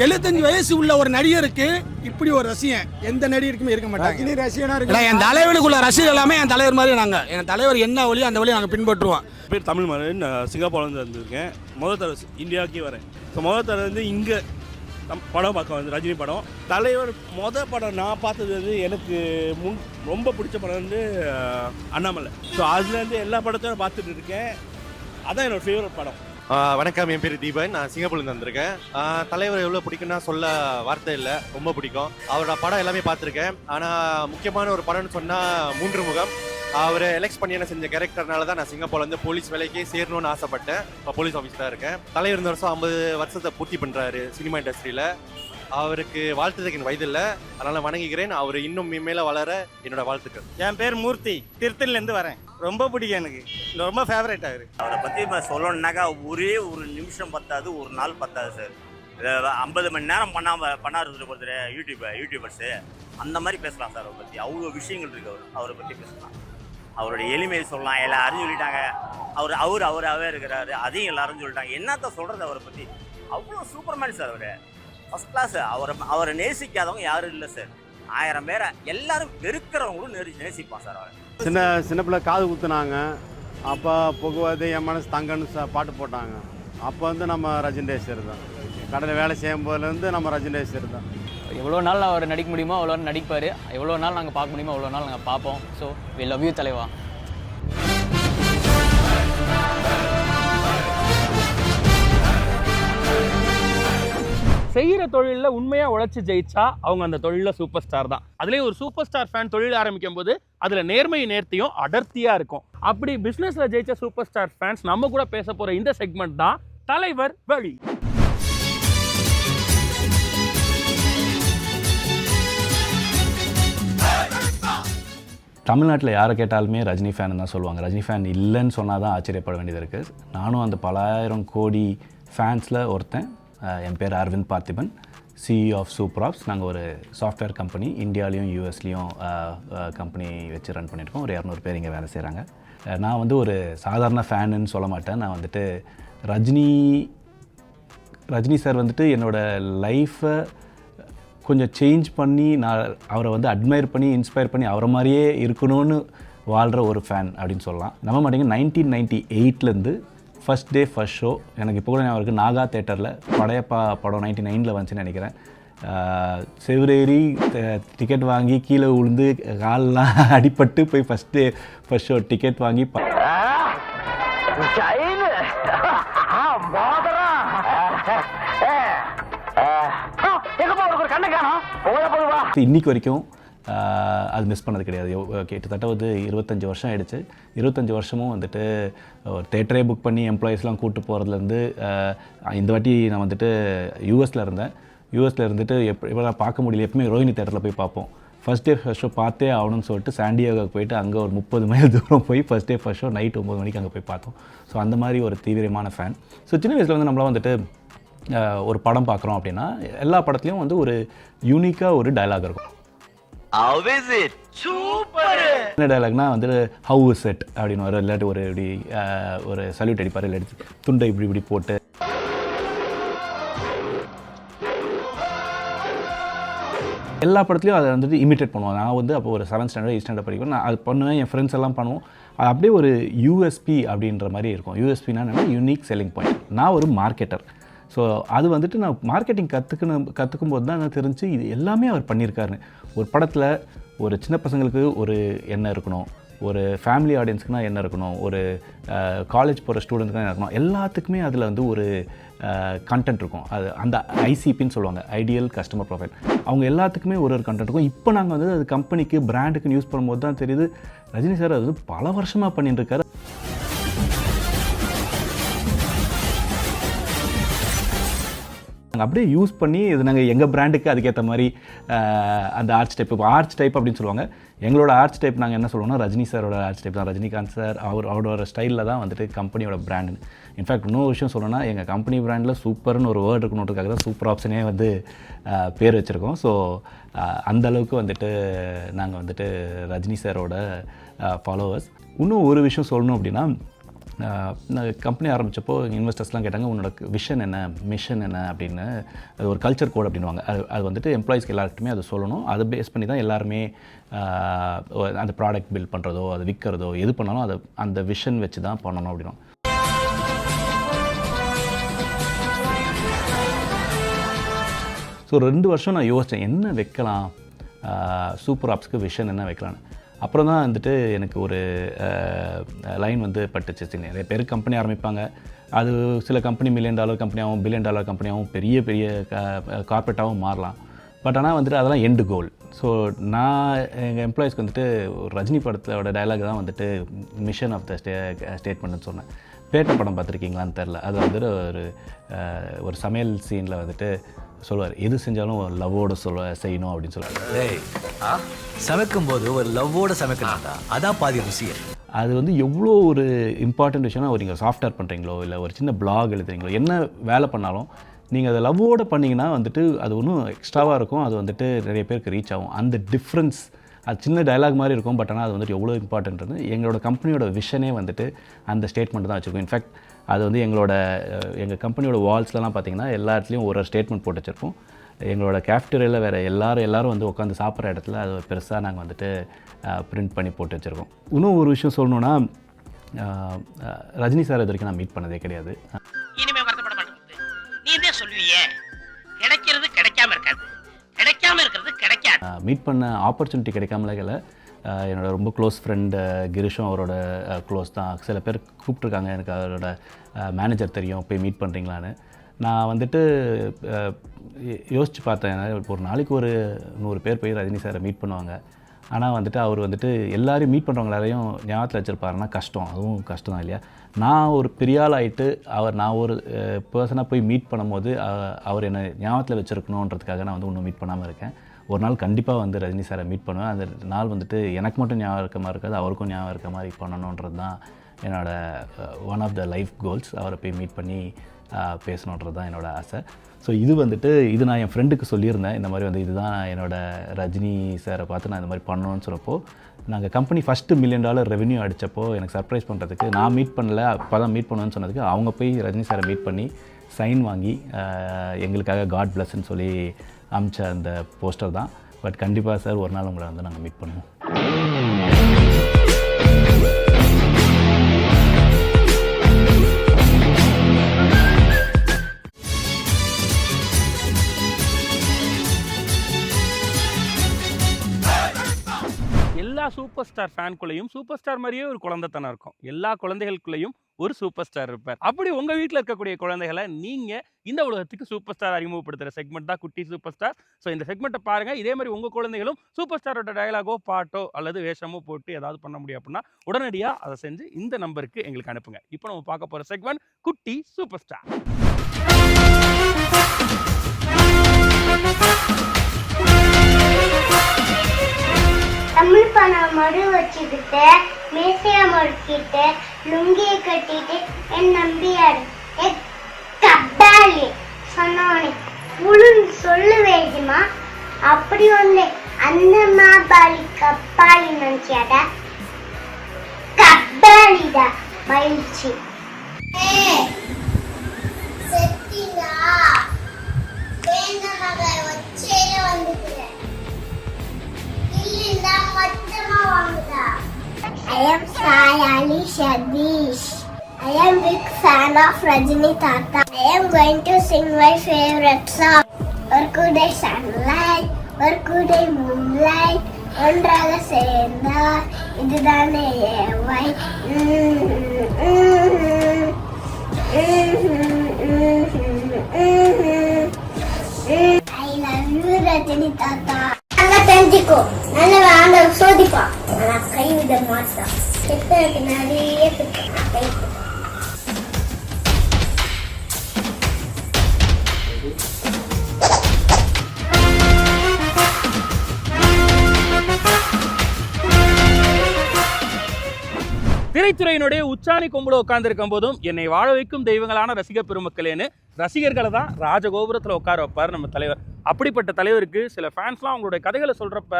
75 வயசு உள்ள ஒரு நடிகருக்கு இப்படி ஒரு ரசிகன் எந்த நடிகருக்குமே இருக்க மாட்டாங்க. ரசிகனா இருக்கு. என் தலைவனுக்குள்ள ரசிகர் எல்லாமே என் தலைவர் மாதிரி நாங்க. என் தலைவர் என்ன வழியோ அந்த வழியை நாங்கள் பின்பற்றுவோம். பேர் தமிழ் மகன், சிங்கப்பூர்லேருந்து வந்திருக்கேன். முதல் தடவை இந்தியாவுக்கே வரேன். ஸோ முதல் தடவை வந்து இங்கே படம் பார்க்க வந்து ரஜினி படம். தலைவர் படம் நான் பார்த்தது வந்து எனக்கு ரொம்ப பிடிச்ச படம் வந்து அண்ணாமலை. ஸோ அதுலேருந்து எல்லா படத்தையும் பார்த்துட்டு இருக்கேன். அதான் என்னோடய ஃபேவரட் படம். வணக்கம், என் பேர் தீபன். நான் சிங்கப்பூர்லேருந்து வந்திருக்கேன். தலைவர் எவ்வளோ பிடிக்கும்னா சொல்ல வார்த்தை இல்லை, ரொம்ப பிடிக்கும். அவரோட படம் எல்லாமே பார்த்துருக்கேன். ஆனால் முக்கியமான ஒரு படம்னு சொன்னால் 3 முகம். அவர் எலெக்ட் பண்ணி என்ன செஞ்ச கேரக்டர்னால தான் நான் சிங்கப்பூர்ல வந்து போலீஸ் வேலைக்கே சேரணும்னு ஆசைப்பட்டேன். இப்போ போலீஸ் ஆஃபீஸராக இருக்கேன். தலைவர் இந்த வருஷம் 50 வருஷத்தை பூர்த்தி பண்ணுறாரு சினிமா இண்டஸ்ட்ரியில். அவருக்கு வாழ்த்துறதுக்கு எனக்கு வயது இல்லை, அதனால் வணங்குகிறேன். அவர் இன்னும் மேலே வளர என்னோட வாழ்த்துக்கள். என் பேர் மூர்த்தி, திருத்தணிலேருந்து வரேன். ரொம்ப பிடிக்கும் எனக்கு, ரொம்ப ஃபேவரட் ஆகுது. அவரை பற்றி இப்போ சொல்லணுன்னாக்கா ஒரே ஒரு நிமிஷம் பத்தாது, ஒரு நாள் பத்தாது சார். 50 மணி நேரம் பண்ணார் ஒருத்தர் யூடியூபர்ஸு, அந்த மாதிரி பேசலாம் சார். அவரை பற்றி அவ்வளோ விஷயங்கள் இருக்குது. அவரை பற்றி பேசலாம். அவருடைய எளிமையை சொல்லலாம். எல்லாரும் சொல்லிட்டாங்க அவராகவே இருக்கிறாரு, அதையும் எல்லாரும் சொல்லிட்டாங்க. என்னத்த சொல்கிறது அவரை பற்றி? அவ்வளோ சூப்பர்மேன் சார். அவர் ஃபஸ்ட் கிளாஸ். அவரை நேசிக்காதவங்க யாரும் இல்லை சார். 1000 பேரை எல்லாரும் வெறுக்கிறவங்களும் நேசிப்பான் சார். அவர் சின்ன பிள்ளை காது குத்துனாங்க, அப்போ புகுவது என் மனசு தங்கன்னு பாட்டு போட்டாங்க. அப்போ வந்து நம்ம ரஜினிதேசர் தான். கடையில் வேலை செய்யும் போதுலேருந்து நம்ம ரஜினிதேசர் தான். எவ்வளோ நாள் அவர் நடிக்க முடியுமோ அவ்வளோ நடிப்பார். எவ்வளோ நாள் நாங்கள் பார்க்க முடியுமோ அவ்வளோ நாள் நாங்கள் பார்ப்போம். ஸோ வி லவ் யூ தலைவா. செய்கிற தொழிலில் உண்மையாக உழைச்சி ஜெயிச்சா அவங்க அந்த தொழிலில் சூப்பர் ஸ்டார் தான். அதுலேயும் ஒரு சூப்பர் ஸ்டார் ஃபேன் தொழில் ஆரம்பிக்கும் போது அதில் நேர்மையும் நேர்த்தியும் அடர்த்தியாக இருக்கும். அப்படி பிஸ்னஸில் ஜெயிச்ச சூப்பர் ஸ்டார் ஃபேன்ஸ் நம்ம கூட பேச போகிற இந்த செக்மெண்ட் தான் தலைவர் வழி. தமிழ்நாட்டில் யாரை கேட்டாலுமே ரஜினி ஃபேன் தான் சொல்லுவாங்க. ரஜினி ஃபேன் இல்லைன்னு சொன்னால் தான் ஆச்சரியப்பட வேண்டியது இருக்குது. நானும் அந்த பல ஆயிரம் கோடி ஃபேன்ஸில் ஒருத்தன். என் பேர் Aravind Parthiban, CEO of super apps. நாங்கள் ஒரு சாஃப்ட்வேர் கம்பெனி, இந்தியாவிலையும் யூஎஸ்லேயும் கம்பெனி வச்சு ரன் பண்ணியிருக்கோம். ஒரு 200 பேர் இங்கே வேலை செய்கிறாங்க. நான் வந்து ஒரு சாதாரண ஃபேனுன்னு சொல்ல மாட்டேன். நான் வந்துட்டு ரஜினி சார் வந்துட்டு என்னோடய லைஃப்பை கொஞ்சம் சேஞ்ச் பண்ணி, நான் அவரை வந்து அட்மையர் பண்ணி இன்ஸ்பயர் பண்ணி அவரை மாதிரியே இருக்கணும்னு வாழ்கிற ஒரு ஃபேன் அப்படின்னு சொல்லலாம். நம்ப மாட்டேங்க, 1998 ஃபஸ்ட் டே ஃபஸ்ட் ஷோ எனக்கு இப்போ கூட ஞாபகம் இருக்குது. நாகா தேட்டரில் படையப்பா படம் 99 வந்துச்சுன்னு நினைக்கிறேன். செவரேறி டிக்கெட் வாங்கி கீழே விழுந்து காலெலாம் அடிபட்டு போய் first day first show ticket வாங்கி இன்னைக்கு வரைக்கும் அது மிஸ் பண்ணது கிடையாது. கிட்டத்தட்ட வந்து 25 வருஷம் ஆகிடுச்சு. 25 வருஷமும் வந்துட்டு ஒரு தேட்டரே புக் பண்ணி எம்ப்ளாயீஸ்லாம் கூப்பிட்டு போகிறதுலேருந்து, இந்த வாட்டி நான் வந்துட்டு யூஎஸில் இருந்தேன். யூஎஸில் இருந்துட்டு எப்போ நான் பார்க்க முடியல, எப்பவுமே ரோஹினி தேட்டரில் போய் பார்ப்போம். ஃபஸ்ட் டே ஃபஸ்ட் ஷோ பார்த்தே ஆகணும்னு சொல்லிட்டு சாண்டியாகோவுக்கு போயிட்டு அங்கே ஒரு 30 மைல் தூரம் போய் first day first show night 9 மணிக்கு அங்கே போய் பார்த்தோம். ஸோ அந்த மாதிரி ஒரு தீவிரமான ஃபேன். ஸோ சின்ன வயசில் வந்து நம்மளாம் வந்துட்டு ஒரு படம் பார்க்குறோம் அப்படின்னா எல்லா படத்துலையும் வந்து ஒரு யூனிக்காக ஒரு டயலாக் இருக்கும். என்ன டயலாக்னா வந்து ஹவு இஸ் இட் அப்படின்னு வர, இல்லாட்டி ஒரு இப்படி ஒரு சல்யூட் அடிப்பார், இல்லாட்டி துண்டை இப்படி இப்படி போட்டு எல்லா படத்துலையும் அதை வந்துட்டு இமிட்டேட் பண்ணுவாங்க. நான் வந்து அப்போ ஒரு 7th ஸ்டாண்டர்ட் 8th ஸ்டாண்டர்ட் படிக்கும். நான் அது பண்ணுவேன், என் ஃப்ரெண்ட்ஸ் எல்லாம் பண்ணுவோம். அது அப்படியே ஒரு யூஎஸ்பி அப்படின்ற மாதிரி இருக்கும். யூஎஸ்பின்னா என்னென்னா யூனிக் செல்லிங் பாயிண்ட். நான் ஒரு மார்க்கெட்டர். ஸோ அது வந்துட்டு நான் மார்க்கெட்டிங் கற்றுக்கும் போது தான் நான் தெரிஞ்சு இது எல்லாமே அவர் பண்ணியிருக்காருன்னு. ஒரு படத்தில் ஒரு சின்ன பசங்களுக்கு ஒரு எண்ணம் இருக்கணும், ஒரு ஃபேமிலி ஆடியன்ஸுக்குனா என்ன இருக்கணும், ஒரு காலேஜ் போகிற ஸ்டூடெண்ட்ஸ்க்குனா என்ன இருக்கணும், எல்லாத்துக்குமே அதில் வந்து ஒரு கண்டென்ட் இருக்கும். அது அந்த ஐசிபின்னு சொல்லுவாங்க, ஐடியல் கஸ்டமர் ப்ரொஃபைல். அவங்க எல்லாத்துக்குமே ஒரு கண்டென்ட் இருக்கும். இப்போ நாங்கள் வந்து அது கம்பெனிக்கு பிராண்டுக்கு யூஸ் பண்ணும்போது தான் தெரியுது ரஜினி சார் அது பல வருஷமாக பண்ணிட்டு இருக்காரு. நாங்கள் அப்படியே யூஸ் பண்ணி இது நாங்கள் எங்கள் பிராண்டுக்கு அதுக்கேற்ற மாதிரி அந்த ஆர்ச் டைப், இப்போ ஆர்ச் டைப் அப்படின்னு சொல்லுவாங்க. எங்களோட ஆர்ச் டைப் நாங்கள் என்ன சொல்லுவோம்னா ரஜினி சாரோட ஆர்ச் டைப் தான். ரஜினிகாந்த் சார் அவரோட ஸ்டைலில் தான் வந்துட்டு கம்பெனியோட பிராண்டு. இன்ஃபேக்ட் இன்னொரு விஷயம் சொல்லணும்னா எங்கள் கம்பெனி பிராண்டில் சூப்பர்னு ஒரு வேர்டு இருக்கணுன்றதுக்காக தான் சூப்பர் ஆப்ஷனே வந்து பேர் வச்சுருக்கோம். ஸோ அந்தளவுக்கு வந்துட்டு நாங்கள் வந்துட்டு ரஜினி சாரோட ஃபாலோவர்ஸ். இன்னும் ஒரு விஷயம் சொல்லணும் அப்படின்னா, நான் கம்பெனி ஆரம்பித்தப்போ இன்வெஸ்டர்ஸ்லாம் கேட்டாங்க உன்னோட விஷன் என்ன, மிஷன் என்ன அப்படின்னு. அது ஒரு கல்ச்சர் கோட் அப்படின்வாங்க. அது வந்துட்டு எம்ப்ளாயிஸ்க்கு எல்லாருக்குமே அதை சொல்லணும். அதை பேஸ் பண்ணி தான் எல்லாருமே அந்த ப்ராடக்ட் பில்ட் பண்ணுறதோ அதை விற்கிறதோ எது பண்ணாலும் அதை அந்த விஷன் வச்சு தான் பண்ணணும் அப்படின்னா. ஸோ 2 வருஷம் நான் யோசித்தேன் என்ன வைக்கலாம், சூப்பர் ஆப்ஸ்க்கு விஷன் என்ன வைக்கலான்னு. அப்புறம் தான் வந்துட்டு எனக்கு ஒரு லைன் வந்து பட்டுச்சு. நிறைய பேர் கம்பெனி ஆரம்பிப்பாங்க, அது சில கம்பெனி $1 மில்லியன் கம்பெனியாகவும் $1 பில்லியன் கம்பெனியாகவும் பெரிய பெரிய கார்பரேட்டாகவும் மாறலாம். பட் ஆனால் வந்துட்டு அதெல்லாம் எண்டு கோல். ஸோ நான் எங்கள் எம்ப்ளாயிஸ்க்கு வந்துட்டு ஒரு ரஜினி படத்தோட டயலாக் தான் வந்துட்டு மிஷன் ஆஃப் த ஸ்டேட்மெண்ட்னு சொன்னேன். பேட்ட படம் பார்த்துருக்கீங்களான்னு தெரில, அது வந்துட்டு ஒரு சமையல் சீனில் வந்துட்டு சொல்லுவார், எது செஞ்சாலும் ஒரு லவ்வோடு செய்யணும் அப்படின்னு சொல்லுவார். சமைக்கும் போது ஒரு லவ்வோடு சமைக்கணும்டா, அதான் பாதி ருசியை. அது வந்து எவ்வளோ ஒரு இம்பார்ட்டன்ட் விஷயம்னா, ஒரு நீங்கள் சாஃப்ட்வேர் பண்ணுறீங்களோ இல்லை ஒரு சின்ன பிளாக் எழுதுறீங்களோ, என்ன வேலை பண்ணாலும் நீங்கள் அதை லவ்வோடு பண்ணிங்கன்னா வந்துட்டு அது ஒன்றும் எக்ஸ்ட்ராவாக இருக்கும், அது வந்துட்டு நிறைய பேருக்கு ரீச் ஆகும். அந்த டிஃப்ரென்ஸ் அது சின்ன டயலாக் மாதிரி இருக்கும், பட் ஆனால் அது வந்துட்டு எவ்வளோ இம்பார்ட்டன்ட்னு எங்களோட கம்பெனியோட விஷனே வந்துட்டு அந்த ஸ்டேட்மெண்ட் தான் வச்சுருக்கோம். இன்ஃபேக்ட் அது வந்து எங்கள் கம்பெனியோட வால்ஸ்லாம் பார்த்தீங்கன்னா எல்லா இடத்துலையும் ஒரு ஸ்டேட்மெண்ட் போட்டு வச்சுருப்போம். எங்களோட கேஃப்டேரியாவில் வேறு எல்லாரும் வந்து உட்காந்து சாப்பிட்ற இடத்துல அது பெருசாக நாங்கள் வந்துட்டு பிரிண்ட் பண்ணி போட்டு வச்சுருக்கோம். இன்னும் ஒரு விஷயம் சொல்லணுன்னா, ரஜினி சார் இது வரைக்கும் நான் மீட் பண்ணதே கிடையாது. இனிமே வருத்தப்பட மாட்டேங்குது, நீ என்ன சொல்லுவியே, கிடைக்கிறது கிடைக்காம இருக்காது, கிடைக்காம இருக்கிறது கிடைக்காது. மீட் பண்ண ஆப்பர்ச்சுனிட்டி கிடைக்காமல என்னோட ரொம்ப க்ளோஸ் ஃப்ரெண்டு கிரிஷும் அவரோட க்ளோஸ் தான். சில பேர் கூப்பிட்ருக்காங்க, எனக்கு அவரோட மேனேஜர் தெரியும், போய் மீட் பண்ணுறீங்களான்னு. நான் வந்துட்டு யோசித்து பார்த்தேன், ஒரு நாளைக்கு ஒரு 100 பேர் போய் ரஜினி சாரை மீட் பண்ணுவாங்க. ஆனால் வந்துட்டு அவர் வந்துட்டு எல்லாரையும் மீட் பண்ணுறவங்க எல்லாரையும் ஞாபகத்தில் வச்சுருப்பாருன்னா கஷ்டம், அதுவும் கஷ்டம் தான் இல்லையா. நான் ஒரு பெரிய ஆள் ஆகிட்டு நான் ஒரு பர்சனாக போய் மீட் பண்ணும்போது அவர் என்னை ஞாபகத்தில் வச்சுருக்கணுன்றதுக்காக நான் வந்து இன்னும் மீட் பண்ணாமல் இருக்கேன். ஒரு நாள் கண்டிப்பாக வந்து ரஜினி சாரை மீட் பண்ணுவேன். அந்த நாள் வந்துட்டு எனக்கு மட்டும் ஞாபகம் இருக்க மாதிரி இருக்காது, அவருக்கும் ஞாபகம் இருக்க மாதிரி பண்ணணுன்றது தான் என்னோடய one of the life goals. அவரை போய் மீட் பண்ணி பேசணுன்றது தான் என்னோடய ஆசை. ஸோ இது நான் என் ஃப்ரெண்டுக்கு சொல்லியிருந்தேன், இந்த மாதிரி வந்து இதுதான் என்னோடய ரஜினி சாரை பார்த்து நான் இந்த மாதிரி பண்ணணும்னு சொன்னப்போ, நாங்கள் கம்பெனி ஃபஸ்ட்டு $1 மில்லியன் ரெவென்யூ அடித்தப்போ எனக்கு சர்ப்ரைஸ் பண்ணுறதுக்கு, நான் மீட் பண்ணல, அப்போ தான் மீட் பண்ணுவேன்னு சொன்னதுக்கு அவங்க போய் ரஜினி சாரை மீட் பண்ணி சைன் வாங்கி எங்களுக்காக காட் பிளஸ்ன்னு சொல்லி அமிச்ச அந்த போஸ்டர் தான். பட் கண்டிப்பாக சார் ஒரு நாள் உங்களை வந்து நாங்கள் மீட் பண்ணுவோம். எல்லா சூப்பர் ஸ்டார் ஃபேனுக்குள்ளேயும் சூப்பர் ஸ்டார் மாதிரியே ஒரு குழந்தைத்தனம் இருக்கும். எல்லா குழந்தைகளுக்குள்ளேயும் ஒரு சூப்பர் ஸ்டார் இருப்பார். அப்படி உங்க வீட்டில் இருக்கக்கூடிய குழந்தைகளை நீங்க இந்த உலகத்துக்கு சூப்பர் ஸ்டார் அறிமுகப்படுத்துற செக்மெண்ட் தான் குட்டி சூப்பர் ஸ்டார். ஸோ இந்த செக்மெண்ட்டை பாருங்க. இதே மாதிரி உங்க குழந்தைகளும் சூப்பர் ஸ்டாரோட டயலாகோ பாட்டோ அல்லது வேஷமோ போட்டு ஏதாவது பண்ண முடியும் அப்படின்னா உடனடியாக அதை செஞ்சு இந்த நம்பருக்கு எங்களுக்கு அனுப்புங்க. இப்போ நம்ம பார்க்க போற செக்மெண்ட் குட்டி சூப்பர் ஸ்டார். தமிழ் பணம் மறு வச்சுக்கிட்டு மேசைய முறுக்கிட்டு லுங்கியை கட்டிட்டு என் நம்பியாரு கப்பாளி சொன்னோனே புழுன்னு சொல்லு வேணுமா? அப்படி வந்து அந்த மாபாளி கப்பாளி நினைச்சாட கப்பாளிடா மகிழ்ச்சி. I am Sayali Shadish. I am big fan of Rajini Tata. I am going to sing my favorite song. Orkuday sunlight, Orkuday moonlight, ஒன்றாக சேர்ந்தார் இதுதானே ஏவாய். I love you Rajini Tata. நல்லா தெரிஞ்சுக்கோ, நல்ல ஆண்டவர் சோதிப்பா, நான் கைவிட மாட்டேன். கெட்டதுக்கு நிறைய கை. திரைத்துறையினுடைய உச்சாணி கொம்புல உட்கார்ந்துருக்கும் போதும் என்னை வாழ வைக்கும் தெய்வங்களான ரசிக பெருமக்களேன்னு ரசிகர்களை தான் ராஜகோபுரத்தில் உட்கார வைப்பார் நம்ம தலைவர். அப்படிப்பட்ட தலைவருக்கு சில ஃபேன்ஸ்லாம் அவங்களுடைய கதைகளை சொல்கிறப்ப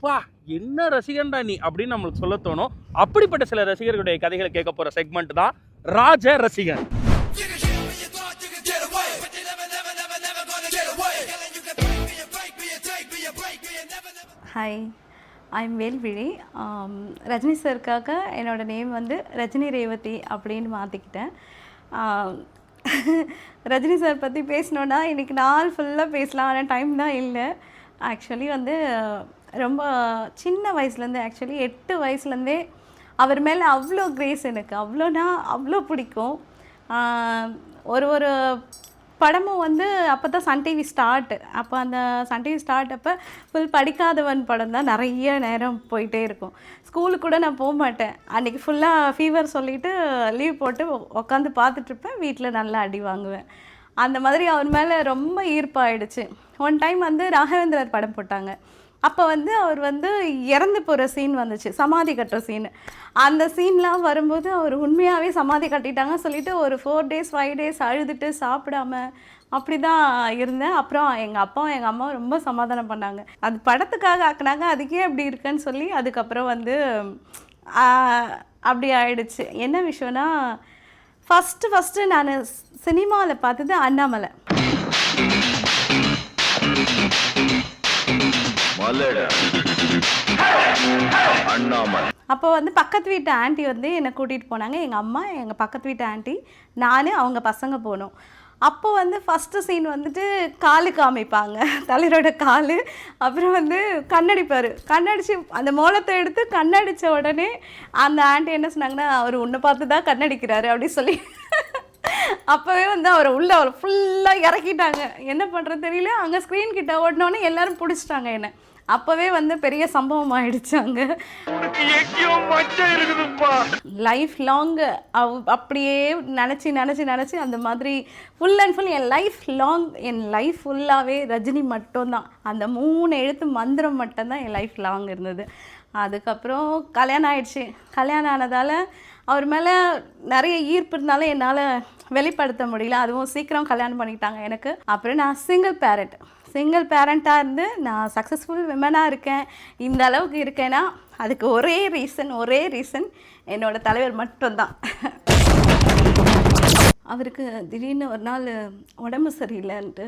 பா என்ன ரசிகன்டா நீ அப்படின்னு நம்மளுக்கு சொல்ல தோணும். அப்படிப்பட்ட சில ரசிகர்களுடைய கதைகளை கேட்க போகிற செக்மெண்ட் தான் ராஜ ரசிகன். ஹாய், ஐம் வேல்விழி. ரஜினி சாருக்காக என்னோடய நேம் வந்து ரஜினி ரேவதி அப்படின்னு மாற்றிக்கிட்டேன். ரஜினி சார் பற்றி பேசணுன்னா இன்றைக்கி நாள் ஃபுல்லாக பேசலாம், ஆனால் டைம் தான் இல்லை. ஆக்சுவலி வந்து ரொம்ப சின்ன வயசுலேருந்தே, ஆக்சுவலி 8 வயசுலேருந்தே அவர் மேலே அவ்வளோ கிரேஸ், எனக்கு அவ்வளோ பிடிக்கும். ஒரு படமும் வந்து அப்போ தான் சன் டிவி ஸ்டார்ட். அப்போ அந்த சன் டிவி ஸ்டார்ட் அப்போ ஃபுல் படிக்காதவன் படம் தான் நிறைய நேரம் போயிட்டே இருக்கும். ஸ்கூலுக்கு கூட நான் போக மாட்டேன். அன்றைக்கி ஃபுல்லாக ஃபீவர் சொல்லிவிட்டு லீவ் போட்டு உட்காந்து பார்த்துட்ருப்பேன். வீட்டில் நல்லா அடி வாங்குவேன். அந்த மாதிரி அவர் மேலே ரொம்ப ஈர்ப்பாயிடுச்சு. ஒன் டைம் வந்து ராகவேந்திரர் படம் போட்டாங்க. அப்போ வந்து அவர் வந்து இறந்து போகிற சீன் வந்துச்சு, சமாதி கட்டுற சீனு. அந்த சீன்லாம் வரும்போது அவர் உண்மையாகவே சமாதி கட்டிட்டாங்க சொல்லிட்டு ஒரு 4 days 5 days அழுதுட்டு சாப்பிடாம அப்படி தான் இருந்தேன். அப்புறம் எங்கள் அப்பாவும் எங்கள் அம்மாவும் ரொம்ப சமாதானம் பண்ணாங்க. அது படத்துக்காக ஆக்குனாங்க, அதுக்கே அப்படி இருக்குன்னு சொல்லி அதுக்கப்புறம் வந்து அப்படி ஆயிடுச்சு. என்ன விஷயம்னா, ஃபஸ்ட்டு நான் சினிமாவில் பார்த்தது அண்ணாமலை. அப்போ வந்து பக்கத்து வீட்டு ஆண்டி வந்து என்னை கூட்டிகிட்டு போனாங்க. எங்கள் அம்மா, எங்கள் பக்கத்து வீட்டு ஆண்டி, நான், அவங்க பசங்க போனோம். அப்போ வந்து ஃபஸ்ட்டு சீன் வந்துட்டு காலு காமிப்பாங்க, தலைவரோட காலு. அப்புறம் வந்து கண்ணடிப்பார். கண்ணடிச்சு அந்த மோளத்தை எடுத்து கண்ணடித்த உடனே அந்த ஆண்டி என்ன சொன்னாங்கன்னா, அவர் உன்னை பார்த்து தான் கண்ணடிக்கிறாரு அப்படி சொல்லி அப்போவே வந்து அவர் ஃபுல்லாக இறக்கிட்டாங்க. என்ன பண்ணுறது தெரியல. அங்கே ஸ்க்ரீன் கிட்ட ஓடினோடனே எல்லோரும் பிடிச்சிட்டாங்க என்னை. அப்போவே வந்து பெரிய சம்பவம் ஆயிடுச்சு அங்கே. லைஃப் லாங் அப்படியே நினச்சி அந்த மாதிரி full and full N life ஃபுல்லாகவே ரஜினி மட்டும்தான். அந்த 3 எழுத்து மந்திரம் மட்டும்தான் என் லைஃப் லாங் இருந்தது. அதுக்கப்புறம் கல்யாணம் ஆயிடுச்சு. கல்யாணம் ஆனதால் அவர் மேலே நிறைய ஈர்ப்பு இருந்தாலும் என்னால் வெளிப்படுத்த முடியல. அதுவும் சீக்கிரம் கல்யாணம் பண்ணிக்கிட்டாங்க எனக்கு. அப்புறம் நான் சிங்கிள் பேரண்ட்டாக இருந்து நான் சக்ஸஸ்ஃபுல் விமனாக இருக்கேன், இந்த அளவுக்கு இருக்கேன்னா அதுக்கு ஒரே ரீசன் என்னோடய தலைவர் மட்டும்தான். அவருக்கு திடீர்னு ஒரு நாள் உடம்பு சரியில்லைன்ட்டு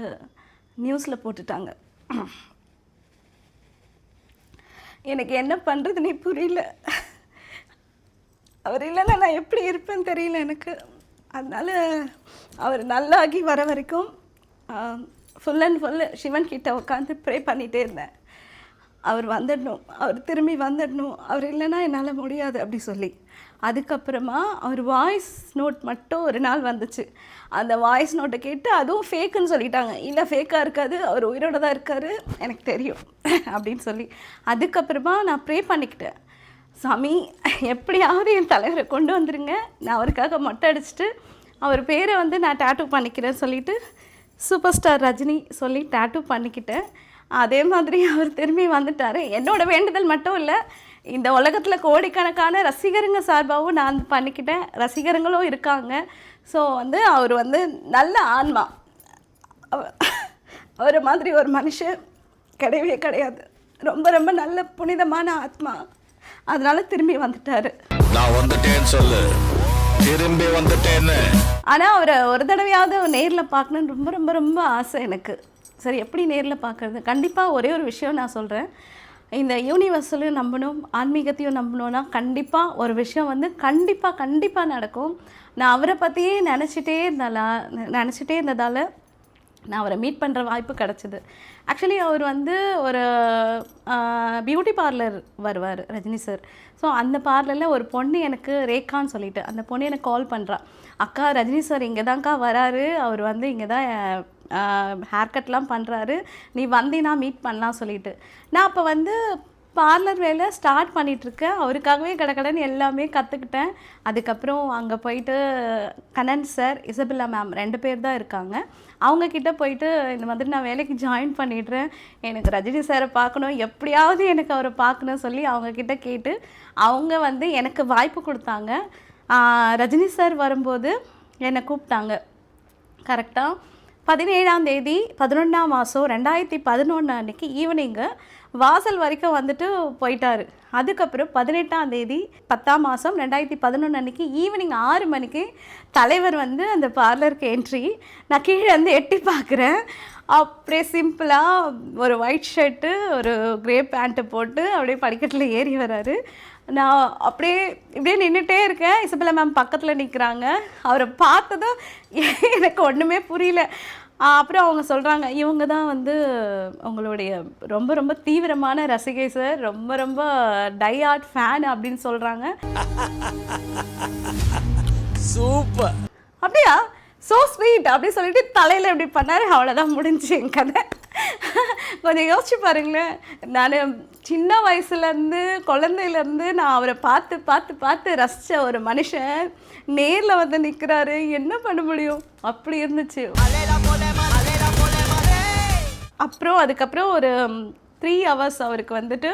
நியூஸில் போட்டுட்டாங்க. எனக்கு என்ன பண்ணுறதுனே புரியல. அவர் இல்லைன்னா நான் எப்படி இருப்பேன்னு தெரியல எனக்கு. அதனால் அவர் நல்லாகி வர வரைக்கும் ஃபுல் அண்ட் ஃபுல் சிவன் கிட்ட உட்காந்து ப்ரே பண்ணிகிட்டே இருந்தேன். அவர் வந்துடணும், அவர் திரும்பி வந்துடணும், அவர் இல்லைன்னா என்னால் முடியாது அப்படி சொல்லி. அதுக்கப்புறமா அவர் வாய்ஸ் நோட் மட்டும் ஒரு நாள் வந்துச்சு. அந்த வாய்ஸ் நோட்டை கேட்டு அதுவும் ஃபேக்குன்னு சொல்லிட்டாங்க. இல்லை, ஃபேக்காக இருக்காது, அவர் உயிரோட தான் இருக்கார், எனக்கு தெரியும் அப்படின்னு சொல்லி. அதுக்கப்புறமா நான் ப்ரே பண்ணிக்கிட்டேன், சாமி எப்படியாவது என் தலைவரை கொண்டு வந்துருங்க, நான் அவருக்காக மொட்டை அடிச்சுட்டு அவர் பேரை வந்து நான் டேட்டூ பண்ணிக்கிறேன்னு சொல்லிவிட்டு சூப்பர் ஸ்டார் ரஜினி சொல்லி டேட்டூ பண்ணிக்கிட்டேன். அதே மாதிரி அவர் திரும்பி வந்துட்டார். என்னோடய வேண்டுதல் மட்டும் இல்லை, இந்த உலகத்தில் கோடிக்கணக்கான ரசிகருங்க சார்பாகவும் நான் பண்ணிக்கிட்டேன். ரசிகருங்களும் இருக்காங்க. ஸோ வந்து அவர் வந்து நல்ல ஆன்மா. அவரை மாதிரி ஒரு மனுஷன் கிடையவே கிடையாது. ரொம்ப ரொம்ப நல்ல புனிதமான ஆத்மா. அதனால திரும்பி வந்துட்டாரு. நான் வந்துட்டேன்னு சொல்லு, திரும்பி வந்துட்டேன்னு. ஆனால் அவரை ஒரு தடவையாவது நேரில் பார்க்கணுன்னு ரொம்ப ரொம்ப ரொம்ப ஆசை எனக்கு. சரி, எப்படி நேரில் பார்க்குறது? கண்டிப்பாக ஒரே ஒரு விஷயம் நான் சொல்கிறேன். இந்த யூனிவர்ஸையும் நம்பணும், ஆன்மீகத்தையும் நம்பணும்னா கண்டிப்பாக ஒரு விஷயம் வந்து கண்டிப்பாக நடக்கும். நான் அவரை பற்றியே நினச்சிட்டே இருந்ததால் நான் அவரை மீட் பண்ணுற வாய்ப்பு கிடச்சிது. ஆக்சுவலி அவர் வந்து ஒரு பியூட்டி பார்லர் வருவார் ரஜினி சார். ஸோ அந்த பார்லரில் ஒரு பொண்ணு எனக்கு ரேகான்னு சொல்லிட்டு அந்த பொண்ணு எனக்கு கால் பண்ணுறா, அக்கா ரஜினி சார் இங்கே தான்க்கா வராரு, அவர் வந்து இங்கே தான் ஹேர் கட்லாம் பண்ணுறாரு, நீ வந்தீங்கன்னா மீட் பண்ணலாம் சொல்லிட்டு. நான் அப்போ வந்து பார்லர் வேலை ஸ்டார்ட் பண்ணிகிட்ருக்கேன். அவருக்காகவே கடன்னு எல்லாமே கற்றுக்கிட்டேன். அதுக்கப்புறம் அங்கே போயிட்டு கண்ணன் சார், இசபெல்லா மேம் 2 பேர் தான் இருக்காங்க. அவங்கக்கிட்ட போயிட்டு இந்த மாதிரி நான் வேலைக்கு ஜாயின் பண்ணிடுறேன், எனக்கு ரஜினி சாரை பார்க்கணும், எப்படியாவது எனக்கு அவரை பார்க்கணும் சொல்லி அவங்கக்கிட்ட கேட்டு அவங்க வந்து எனக்கு வாய்ப்பு கொடுத்தாங்க. ரஜினி சார் வரும்போது என்னை கூப்பிட்டாங்க. கரெக்டாக 17ஆம் தேதி 11ஆம் மாதம் 2011 அன்றைக்கி ஈவினிங்கு வாசல் வரைக்கும் வந்துட்டு போயிட்டார். அதுக்கப்புறம் 18ஆம் தேதி 10ஆம் மாதம் 2011 அன்றைக்கி ஈவினிங் 6 மணிக்கு தலைவர் வந்து அந்த பார்லருக்கு என்ட்ரி. நான் கீழே வந்து எட்டி பார்க்குறேன். அப்படியே சிம்பிளாக ஒரு ஒயிட் ஷர்ட்டு ஒரு க்ரே பேண்ட்டு போட்டு அப்படியே படிக்கட்டில் ஏறி வராரு. நான் இப்படியே நின்றுட்டே இருக்கேன். இசபெல்லா மேம் பக்கத்தில் நிற்கிறாங்க. அவரை பார்த்ததும் எனக்கு ஒன்றுமே புரியல. அப்புறம் அவங்க சொல்கிறாங்க, இவங்க தான் வந்து உங்களுடைய ரொம்ப ரொம்ப தீவிரமான ரசிகை சார், ரொம்ப ரொம்ப டைஹார்ட் ஃபேன் அப்படின்னு சொல்கிறாங்க. சூப்பர். அப்படியா, ஸோ ஸ்வீட் அப்படி சொல்லிட்டு தலையில் எப்படி பண்ணார், அவ்வளோதான் முடிஞ்சு என் கதை. கொஞ்சம் யோசிச்சு பாருங்களேன், நான் சின்ன வயசுலேருந்து குழந்தையிலேருந்து நான் அவரை பார்த்து பார்த்து பார்த்து ரசித்த ஒரு மனுஷன் நேரில் வந்து நிற்கிறாரு, என்ன பண்ண முடியும்? அப்படி இருந்துச்சு. அப்புறம் அதுக்கப்புறம் ஒரு 3 hours அவருக்கு வந்துட்டு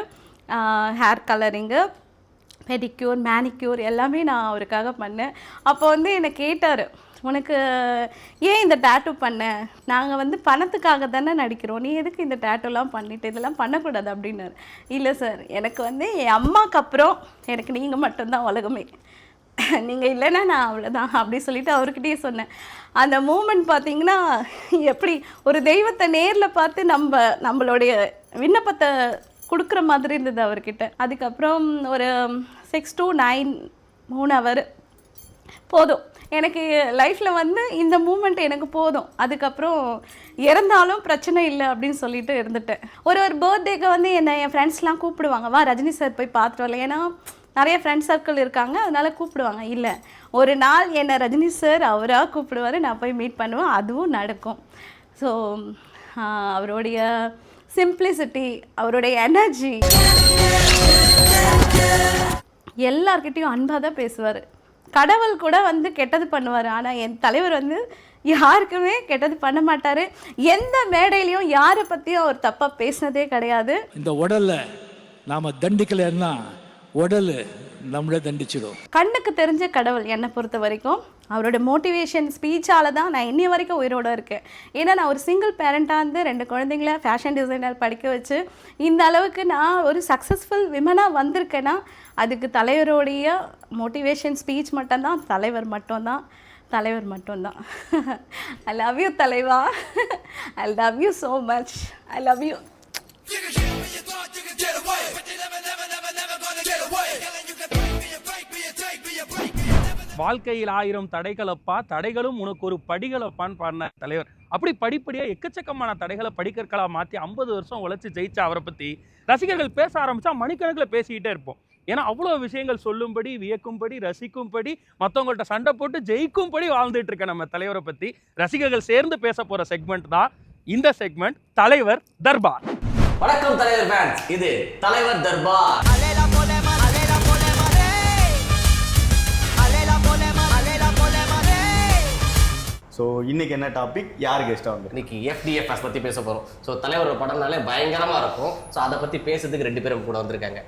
ஹேர் கலரிங்கு, பெடிக்யூர், மேனிக்யூர் எல்லாமே நான் அவருக்காக பண்ணேன். அப்போ வந்து என்னை கேட்டார், உனக்கு ஏன் இந்த டேட்டூ பண்ண? நாங்கள் வந்து பணத்துக்காக தானே நடிக்கிறோம், நீ எதுக்கு இந்த டேட்டூலாம் பண்ணிட்டு இதெல்லாம் பண்ணக்கூடாது அப்படின்னாரு. இல்லை சார், எனக்கு வந்து என் அம்மாவுக்கு அப்புறம் எனக்கு நீங்கள் மட்டும்தான் உலகமே, நீங்கள் இல்லைன்னா நான் அவ்வளோதான் அப்படி சொல்லிட்டு அவர்கிட்டயே சொன்னேன். அந்த மூமெண்ட் பார்த்தீங்கன்னா எப்படி ஒரு தெய்வத்தை நேரில் பார்த்து நம்மளுடைய விண்ணப்பத்தை கொடுக்குற மாதிரி இருந்தது அவர்கிட்ட. அதுக்கப்புறம் ஒரு 6 to 9 3 hour போதும் எனக்கு லைஃப்பில் வந்து இந்த மூமெண்ட் எனக்கு போதும். அதுக்கப்புறம் இறந்தாலும் பிரச்சனை இல்லை அப்படின்னு சொல்லிட்டு இருந்துட்டேன். ஒரு பர்த்டேக்கு வந்து என்னை என் ஃப்ரெண்ட்ஸ்லாம் கூப்பிடுவாங்க, வா ரஜினி சார் போய் பார்த்துட்டு வரல, ஏன்னா நிறைய ஃப்ரெண்ட்ஸ் சர்க்கிள் இருக்காங்க, அதனால கூப்பிடுவாங்க. இல்லை, ஒரு நாள் என்னை ரஜினி சார் அவராக கூப்பிடுவார், நான் போய் மீட் பண்ணுவேன், அதுவும் நடக்கும். ஸோ அவருடைய சிம்பிளிசிட்டி, அவருடைய எனர்ஜி, எல்லார்கிட்டையும் அன்பாக தான் பேசுவார். கடவுள் கூட வந்து கெட்டது பண்ணுவார், ஆனால் என் தலைவர் வந்து யாருக்குமே கெட்டது பண்ண மாட்டார். எந்த மேடையிலையும் யாரை பற்றியும் அவர் தப்பாக பேசினதே கிடையாது. இந்த உடலை நாம் தண்டிக்கலைன்னா உடல் நம்மளே தண்டிச்சிடும். கண்ணுக்கு தெரிஞ்ச கடவுள் என்னை பொறுத்த வரைக்கும் அவரோட மோட்டிவேஷன் ஸ்பீச்சால் தான் நான் இன்னி வரைக்கும் உயிரோடு இருக்கேன். ஏன்னா நான் ஒரு சிங்கிள் பேரண்ட்டாக இருந்து 2 குழந்தைங்கள ஃபேஷன் டிசைனர் படிக்க வச்சு இந்த அளவுக்கு நான் ஒரு சக்ஸஸ்ஃபுல் விமனாக வந்திருக்கேன்னா அதுக்கு தலைவருடைய மோட்டிவேஷன் ஸ்பீச் மட்டும்தான், தலைவர் மட்டும்தான். ஐ லவ் யூ தலைவா, I love you so much, I love you. வாழ்க்கையில் 1000 தடைகளப்பா, தடைகளும் உனக்கு ஒரு படிகளப்பான்னு பாடின தலைவர். அப்படி படிப்படியாக எக்கச்சக்கமான தடைகளை படிக்கற்களாக மாற்றி 50 வருஷம் உழைச்சி ஜெயிச்ச அவரை பற்றி ரசிகர்கள் பேச ஆரம்பித்தா மணிக்கணக்கில் பேசிக்கிட்டே இருப்போம். ஏன்னா அவ்வளோ விஷயங்கள் சொல்லும்படி, வியக்கும்படி, ரசிக்கும்படி, மற்றவங்கள்ட்ட சண்டை போட்டு ஜெயிக்கும்படி வாழ்ந்துட்டு இருக்க நம்ம தலைவரை பற்றி ரசிகர்கள் சேர்ந்து பேச போகிற செக்மெண்ட் தான் இந்த செக்மெண்ட், தலைவர் தர்பார். வணக்கம் தலைவர் ஃபேன்ஸ், இது தலைவர் தர்பார். ஸோ இன்னைக்கு என்ன டாபிக், யார் கெஸ்ட்டாக வந்து இன்னைக்கு FDFS பற்றி பேச போகிறோம். ஸோ தலைவரோட படம்னாலே பயங்கரமாக இருக்கும். ஸோ அதை பற்றி பேசுறதுக்கு 2 பேரும் கூட வந்திருக்காங்க.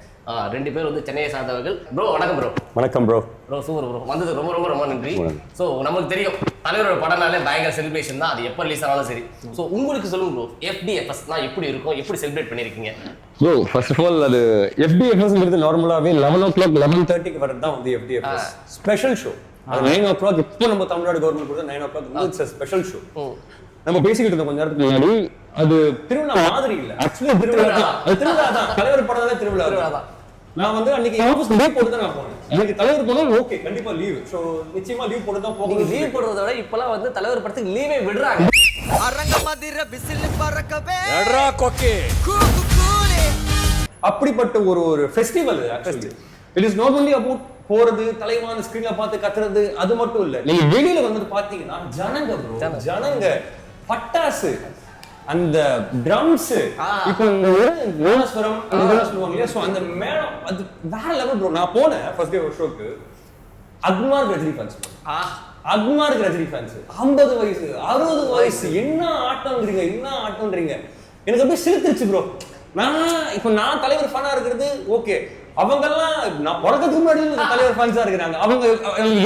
2 பேர் வந்து சென்னையை சார்ந்தவர்கள். ப்ரோ வணக்கம் ப்ரோ. வணக்கம் ப்ரோ. சூப்பர் ப்ரோ, வந்தது ரொம்ப ரொம்ப ரொம்ப நன்றி. ஸோ நமக்கு தெரியும் தலைவரோட படம்னாலே பயங்கர செலிப்ரேஷன் தான், அது எப்போ ரிலீஸ் ஆனாலும் சரி. ஸோ உங்களுக்கு சொல்லுங்க ப்ரோ, FDFSனா எப்படி இருக்கும், எப்படி செலிப்ரேட் பண்ணியிருக்கீங்க? ப்ரோ ஃபர்ஸ்ட் ஆஃப் ஆல் அது FDFSங்கிறது நார்மலாகவே 11 o'clock 11:30 வரது தான் வந்து FDFS ஸ்பெஷல் ஷோ. அது 9 o'clock இப்போ நம்ம தமிழ்நாடு கவர்மெண்ட் கொடுத்த 9 o'clock வந்து இட்ஸ் ஸ்பெஷல் ஷோ. நம்ம பேசிக்கிட்டு இருந்தோம் கொஞ்ச நேரத்துக்கு முன்னாடி, அது திருவிழா மாதிரி இல்லை, ஆக்சுவலி திருவிழா தான். தலைவர் படம் தான் திருவிழா தான். நான் வந்து அன்னைக்கு ஆஃபீஸ் லீவ் போட்டு தான் நான் போனேன். எனக்கு தலைவர் போனோம், ஓகே கண்டிப்பா லீவ். ஸோ நிச்சயமா லீவ் போட்டு தான் போகணும். லீவ் போடுறத விட இப்பெல்லாம் வந்து தலைவர் படத்துக்கு லீவே விடுறாங்க. அப்படிப்பட்ட ஒரு festival actually. It is not only about போறது, தலைவான ஸ்கிரீன்ல பார்த்து கத்துறது, அது மட்டும் இல்ல. நீங்க வெளியில வந்து பாத்தீங்கன்னா ஜனங்க பட்டாசு, அந்த ட்ரம்ஸ், இப்போ நாதஸ்வரம் இதெல்லாம் சொல்லுவாங்க இல்லையா, ஸோ அந்த மேளம் அது வேற லெவல் ப்ரோ. நான் போனேன் ஃபர்ஸ்ட் டே ஒரு ஷோக்கு, அக்மார்க் ரஜினி ஃபேன்ஸ், அக்மார்க் ரஜினி ஃபேன்ஸ், 50 வயசு 60 வயசு, என்ன ஆட்டம்ன்றீங்க, எனக்கு அப்படியே சிரித்துருச்சு ப்ரோ. நான் தலைவர் ஃபேனா இருக்கிறது ஓகே, அவங்கெல்லாம் நான் பிறக்கிறதுக்கு முன்னாடி தலைவர் ஃபேன்ஸா இருக்கிறாங்க. அவங்க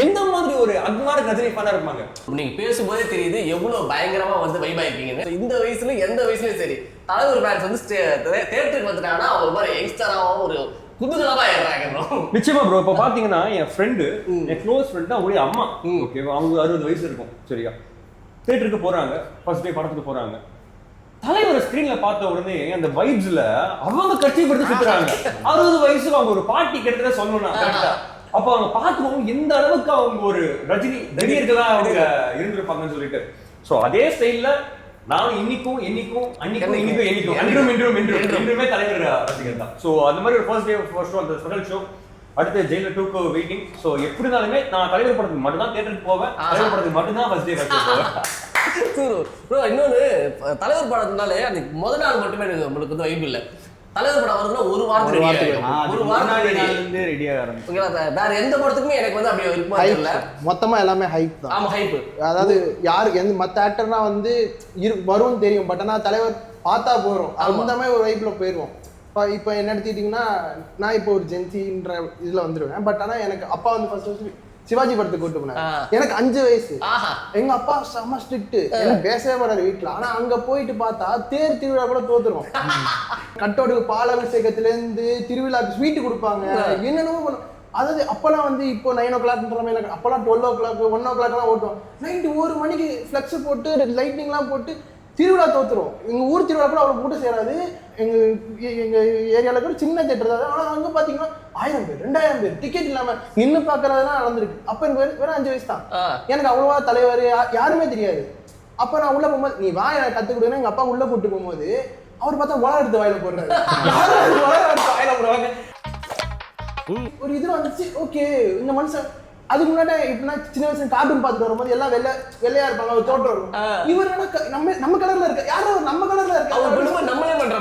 எந்த மாதிரி ஒரு அக்மார்க் ரஜினி ஃபேனா இருப்பாங்க. நீங்க பேசும்போதே தெரியுது எவ்வளவு பயங்கரமா வந்து வைபா இருக்கீங்க. இந்த வயசுல எந்த வயசுலயும் சரி தலைவர் ஃபேன்ஸ் வந்து தியேட்டருக்கு வந்துட்டாங்கன்னா ஒரு மாதிரி யங்ஸ்டராகவும் ஒரு குதூகலமா ஏறாங்க. நிச்சயமா ப்ரோ. இப்போ பாத்தீங்கன்னா என் ஃப்ரெண்டு, என் க்ளோஸ் ஃப்ரெண்டு, அவங்களுடைய அம்மா, ஓகேவா, அவங்க 60 வயசு இருக்கும் சரியா, தியேட்டருக்கு போறாங்க, ஃபர்ஸ்ட் டே படத்துக்கு போறாங்க. தலைவர் ஸ்கிரீன்ல பார்த்த உடனே அந்த வைப்ஸ்ல அவங்க கஷ்டப்பட்டு சுத்துறாங்க. 60 வயசுல அவங்க ஒரு பாட்டி கிட்டத்தட்ட சொல்லணும்னா கரெக்டா. அப்ப அவங்க பார்க்கணும் எந்த அளவுக்கு அவங்க ஒரு ரஜினி ரசிகர்களா அவங்க இருந்திருப்பாங்கன்னு சொல்லிட்டு. ஸோ அதே ஸ்டைல்ல நானும் இன்னைக்கும் என்றுமே தலைவர் ரசிகர் தான். ஸோ அந்த மாதிரி ஒரு ஃபர்ஸ்ட் டே ஃபர்ஸ்ட் ஷோ, அந்த ஸ்பெஷல் ஷோ, அடுத்து ஜெயிலர் 2க்கு வெயிட்டிங். ஸோ எப்படி இருந்தாலுமே நான் தலைவர் படத்துக்கு மட்டும் தான் தியேட்டருக்கு போவேன், தலைவர் படத்துக்கு மட்டும் தான் ஃபர்ஸ்ட் டே போவேன். இன்னொன்று தலைவர் படத்தினாலே அன்னைக்கு முதல் நாள் மட்டுமே நம்மளுக்கு வந்து வைப் இல்லை. தலைவர் படம் வருதுன்னா ஒரு வாரத்துக்கு ரெடியாக ஆரம்பிச்சு வேற எந்த படத்துக்குமே எனக்கு வந்து அப்படி விருப்பம் இல்லை. மொத்தமா எல்லாமே ஹைப் தான். ஆமா ஹைப். அதாவது யாருக்கு எந்த மற்ற ஆக்டர்னா வந்து வரும்னு தெரியும், பட் ஆனால் தலைவர் பார்த்தா போகிறோம் அந்த மாதிரி ஒரு வைப்பில் போயிடுவோம். இப்போ என்ன எடுத்துக்கிட்டிங்கன்னா நான் இப்போ ஒரு ஜென்சின்ற இதில் வந்துடுவேன். பட் ஆனால் எனக்கு அப்பா வந்து ஃபர்ஸ்ட் சிவாஜி படத்துக்கு கூட்டு போனேன். எனக்கு 5 வயசு. எங்க அப்பா செம்ம ஸ்ட்ரிக்ட், எனக்கு பேசவே போறாரு வீட்டுல. ஆனா அங்க போயிட்டு பார்த்தா தேர் திருவிழா கூட தோத்துரும். கட்டோடுக்கு பால் அபிஷேகத்துல இருந்து திருவிழாக்கு ஸ்வீட்டு கொடுப்பாங்க, என்னென்னமோ பண்ணும். அதாவது அப்பெல்லாம் வந்து இப்போ 9 o'clock அப்பெல்லாம் 12 o'clock 1 o'clock எல்லாம் ஓட்டுவோம். நைட்டு 1 மணிக்கு ஃபிளக்ஸ் போட்டு லைட்டிங்லாம் போட்டு திருவிழா தோத்துரும். எங்க ஊர் திருவிழா கூட அவ்வளவு கூட்டம் சேராது. எங்க ஏரியாவில் கூட சின்ன தேட்டர் தான். ஆனால் அங்கே பார்த்தீங்கன்னா 1000 பேர் 2000 பேர் டிக்கெட் இல்லாமல் நின்று பார்க்கறதுலாம் நடந்திருக்கு. அப்போ எனக்கு வெறும் 5 வயசு தான். எனக்கு அவ்வளோவா தலைவர் யாருமே தெரியாது. அப்போ நான் உள்ள போகும்போது நீ வா எனக்கு கற்றுக் கொடுக்குறேன். எங்கள் அப்பா உள்ள கூட்டு போகும்போது அவர் பார்த்தா உலக எடுத்து வாயில போடுறாரு. வாயில போடுவாங்க ஒரு இது வந்துச்சு. ஓகே இந்த மனுஷன் அதுக்கு முன்னாடி இப்படின்னா சின்ன வயசுல கார்ட்டூன் பார்த்துட்டு வரும்போது எல்லாம் வெள்ளையா இருப்பாங்க, ஒரு தோட்டம் இருக்கும். இவர் நம்ம கலர்ல இருக்க யாரும் நம்ம கலர்ல இருக்க நம்மளே பண்ற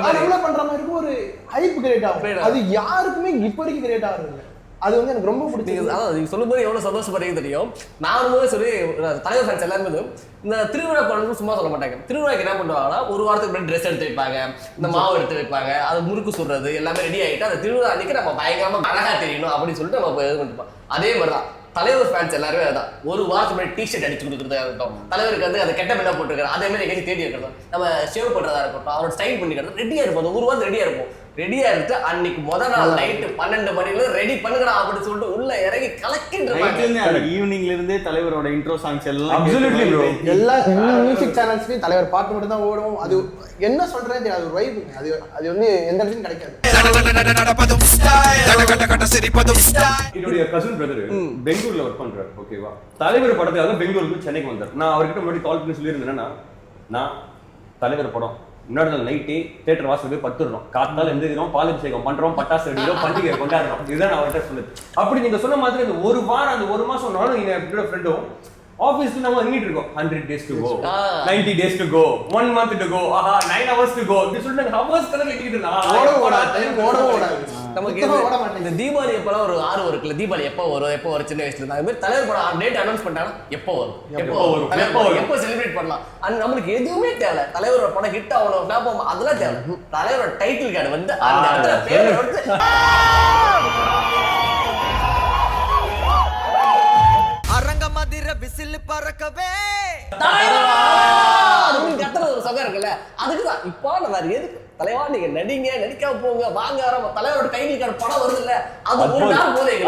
மாதிரி இருக்கும். ஒரு ஹைப் கிரியேட் ஆகும். அது யாருக்குமே இப்ப வரைக்கும் கிரியேட் ஆகுது. அது வந்து எனக்கு ரொம்ப பிடிச்சது. அதாவது நீங்க சொல்லும்போது எவ்வளவு சந்தோஷப்படுறீங்க தெரியும். நானும் சரி தலைவர் ஃபேன்ஸ் எல்லாருமே இந்த திருவிழா கொண்டு சும்மா சொல்ல மாட்டாங்க. திருவிழாக்கு என்ன பண்ணுவாங்கன்னா ஒரு வாரத்துக்கு முன்னாடி ட்ரெஸ் எடுத்து வைப்பாங்க, இந்த மாவு எடுத்து வைப்பாங்க, அது முறுக்கு சுடுறது எல்லாமே ரெடி ஆகிட்டு அந்த திருவிழா அன்னைக்கு நம்ம பயங்கரமா அழகா தெரியணும் அப்படின்னு சொல்லிட்டு நம்ம இது பண்ணிருப்போம். அதே மாதிரிதான் தலைவர் ஃபேன்ஸ் எல்லாருமே அதான் ஒரு வாரத்துக்கு முன்னாடி டிஷர்ட் அடிச்சு கொடுக்குறதா இருக்கட்டும், தலைவருக்கு வந்து அந்த கெட்ட மெல்லாம் போட்டுருக்காரு அதே மாதிரி எங்கேயும் தேடி இருக்கட்டும், நம்ம ஷேவ் பண்றதா இருக்கட்டும், அவரோட ஸ்டைல் பண்ணிக்கிறது ரெடியா இருப்போம். அந்த ஒரு வாரம் ரெடியா இருப்போம். ரெடியா இருக்கு அன்னைக்கு முதல் நாள் நைட்டு 12 மணில ரெடி பண்ணுங்கடா அப்படின்னு சொல்லிட்டு உள்ள இறங்கி கலக்கிட்டு ஈவினிங்ல இருந்தே தலைவரோட இன்ட்ரோ சாங்ஸ் எல்லாம் எல்லா மியூசிக் சேனல்ஸ்லயும் தலைவர் பாட்டு மட்டும் தான் ஓடும். அது என்ன சொல்றேன்னு தெரியாது, ஒரு வைப். அது வந்து எந்த இடத்துலையும் கிடைக்காது. என்னுடைய கசின் பிரதர் பெங்களூர்ல ஒர்க் பண்றாரு. ஓகேவா, தலைவர் படத்துக்காக பெங்களூருக்கு சென்னைக்கு வந்தார். நான் அவர்கிட்ட முன்னாடி கால் பண்ணி சொல்லியிருந்தேன்னா நான் தலைவர் படம் முன்னாடி நாள் நைட்டே தியேட்டர் வாசல் போய் பத்துறோம், காத்தால எந்திரிக்கிறோம், பால் அபிஷேகம் பண்றோம், பட்டாசு அடிக்கிறோம், பண்டிகை கொண்டாடுறோம். இதுதான் நான் அவர்கிட்ட சொல்லுது. அப்படி நீங்க சொன்ன மாதிரி அந்த ஒரு வாரம் அந்த ஒரு மாசம் நானும் எங்க ஃப்ரெண்டும் ஆபீஸ்ல நம்ம எண்ணிட்டு இருக்கோம். 100 days to go, 90 days to go, 1 month to go, 9 hours to go. இது சொல்லிட்டு ஹவர்ஸ் கணக்குல எண்ணிட்டு இருந்தா நமக்கு இந்த தீபாவளி எப்பெல்லாம் ஒரு ஆர்வம் இருக்குல்ல, தீபாவளி எப்போ வரும் சின்ன வயசுல இருந்தா அது மாதிரி தலைவர் படம் டேட் அனௌன்ஸ் பண்ணிட்டாங்கன்னா எப்போ வரும், எப்போ செலிப்ரேட் பண்ணலாம். அது நம்மளுக்கு எதுவுமே தேவை. தலைவரோட படம் ஹிட் ஆகணும் ஞாபகம் அதெல்லாம் தேவை. தலைவரோட டைட்டில் கார்டு வந்து அந்த இடத்துல பேர் வந்து அரங்க மதிர விசில் பறக்கவே கத்துறது ஒரு சகம் இருக்குல்ல, அதுக்குதான் இப்போ வேற எதுக்கு தலைவா நீங்க நடிங்க, நடிக்காம போங்க, வாங்க தலைவரோட டைட்டில் கார்டு படம் வருது இல்ல, அது ஒரு நாள் போதும்.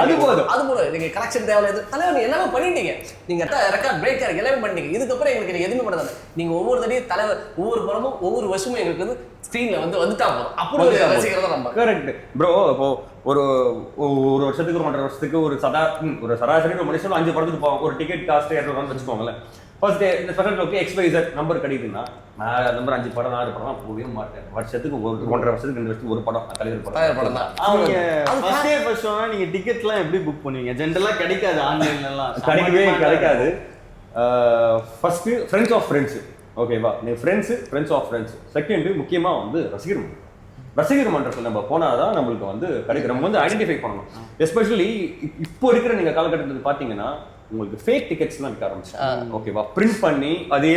அது போதும். நீங்க கரெக்ஷன் தேவையில்லை. தலைவர் நீங்க எல்லாமே பண்ணிட்டீங்க, நீங்க ரெக்கார்ட் பிரேக் எல்லாமே பண்ணிட்டீங்க. இதுக்கப்புறம் எங்களுக்கு எதுவுமே பண்ணாது. நீங்க ஒவ்வொரு தடையும் தலைவர் ஒவ்வொரு படமும் ஒவ்வொரு வருஷமும் எங்களுக்கு வந்து ஸ்கிரீன்ல வந்து வந்துட்டா போதும். அப்படி ஒரு ரசிக்கிறதா நம்ம கரெக்ட் ப்ரோ. இப்போ ஒரு வருஷத்துக்கு 1.5 வருஷத்துக்கு ஒரு சராசரி ஒரு மனுஷன் 5 படத்துக்கு போவோம். ஒரு டிக்கெட் காஸ்ட் 200 வச்சுக்கோங்களேன். ஃபர்ஸ்ட் டே இந்த ஸ்பெஷல் ஷோக்கு XYZ நம்பர் கிடைக்குதுன்னா நான் நம்பர் 5 படம் 6 படம் போகவே மாட்டேன். வருஷத்துக்கு 1.5 வருஷத்துக்கு 2 வருஷத்துக்கு ஒரு படம் தலைவர் படம் தான். அவங்க ஃபர்ஸ்ட் டே ஃபர்ஸ்ட் ஷோனா நீங்க டிக்கெட்லாம் எப்படி புக் பண்ணுவீங்க? ஜெனரலா கிடைக்காது, ஆன்லைன்ல எல்லாம் கிடைக்காது. First friends of friends. ஓகேவா, நீ ஃப்ரெண்ட்ஸ் ஆஃப் ஃப்ரெண்ட்ஸ். செகண்ட் முக்கியமா வந்து ரசிகர் மன்றத்தில் நம்ம போனாதான் நம்மளுக்கு வந்து கிடைக்கும். நம்ம வந்து ஐடென்டிஃபை பண்ணணும். எஸ்பெஷலி இப்போ இருக்கிற நீங்க காலகட்டத்துக்கு பாத்தீங்கன்னா உங்களுக்கு ஃபேக் டிக்கெட்ஸ்லாம் விற்க ஆரம்பிச்சு. ஓகேவா, பிரிண்ட் பண்ணி அதே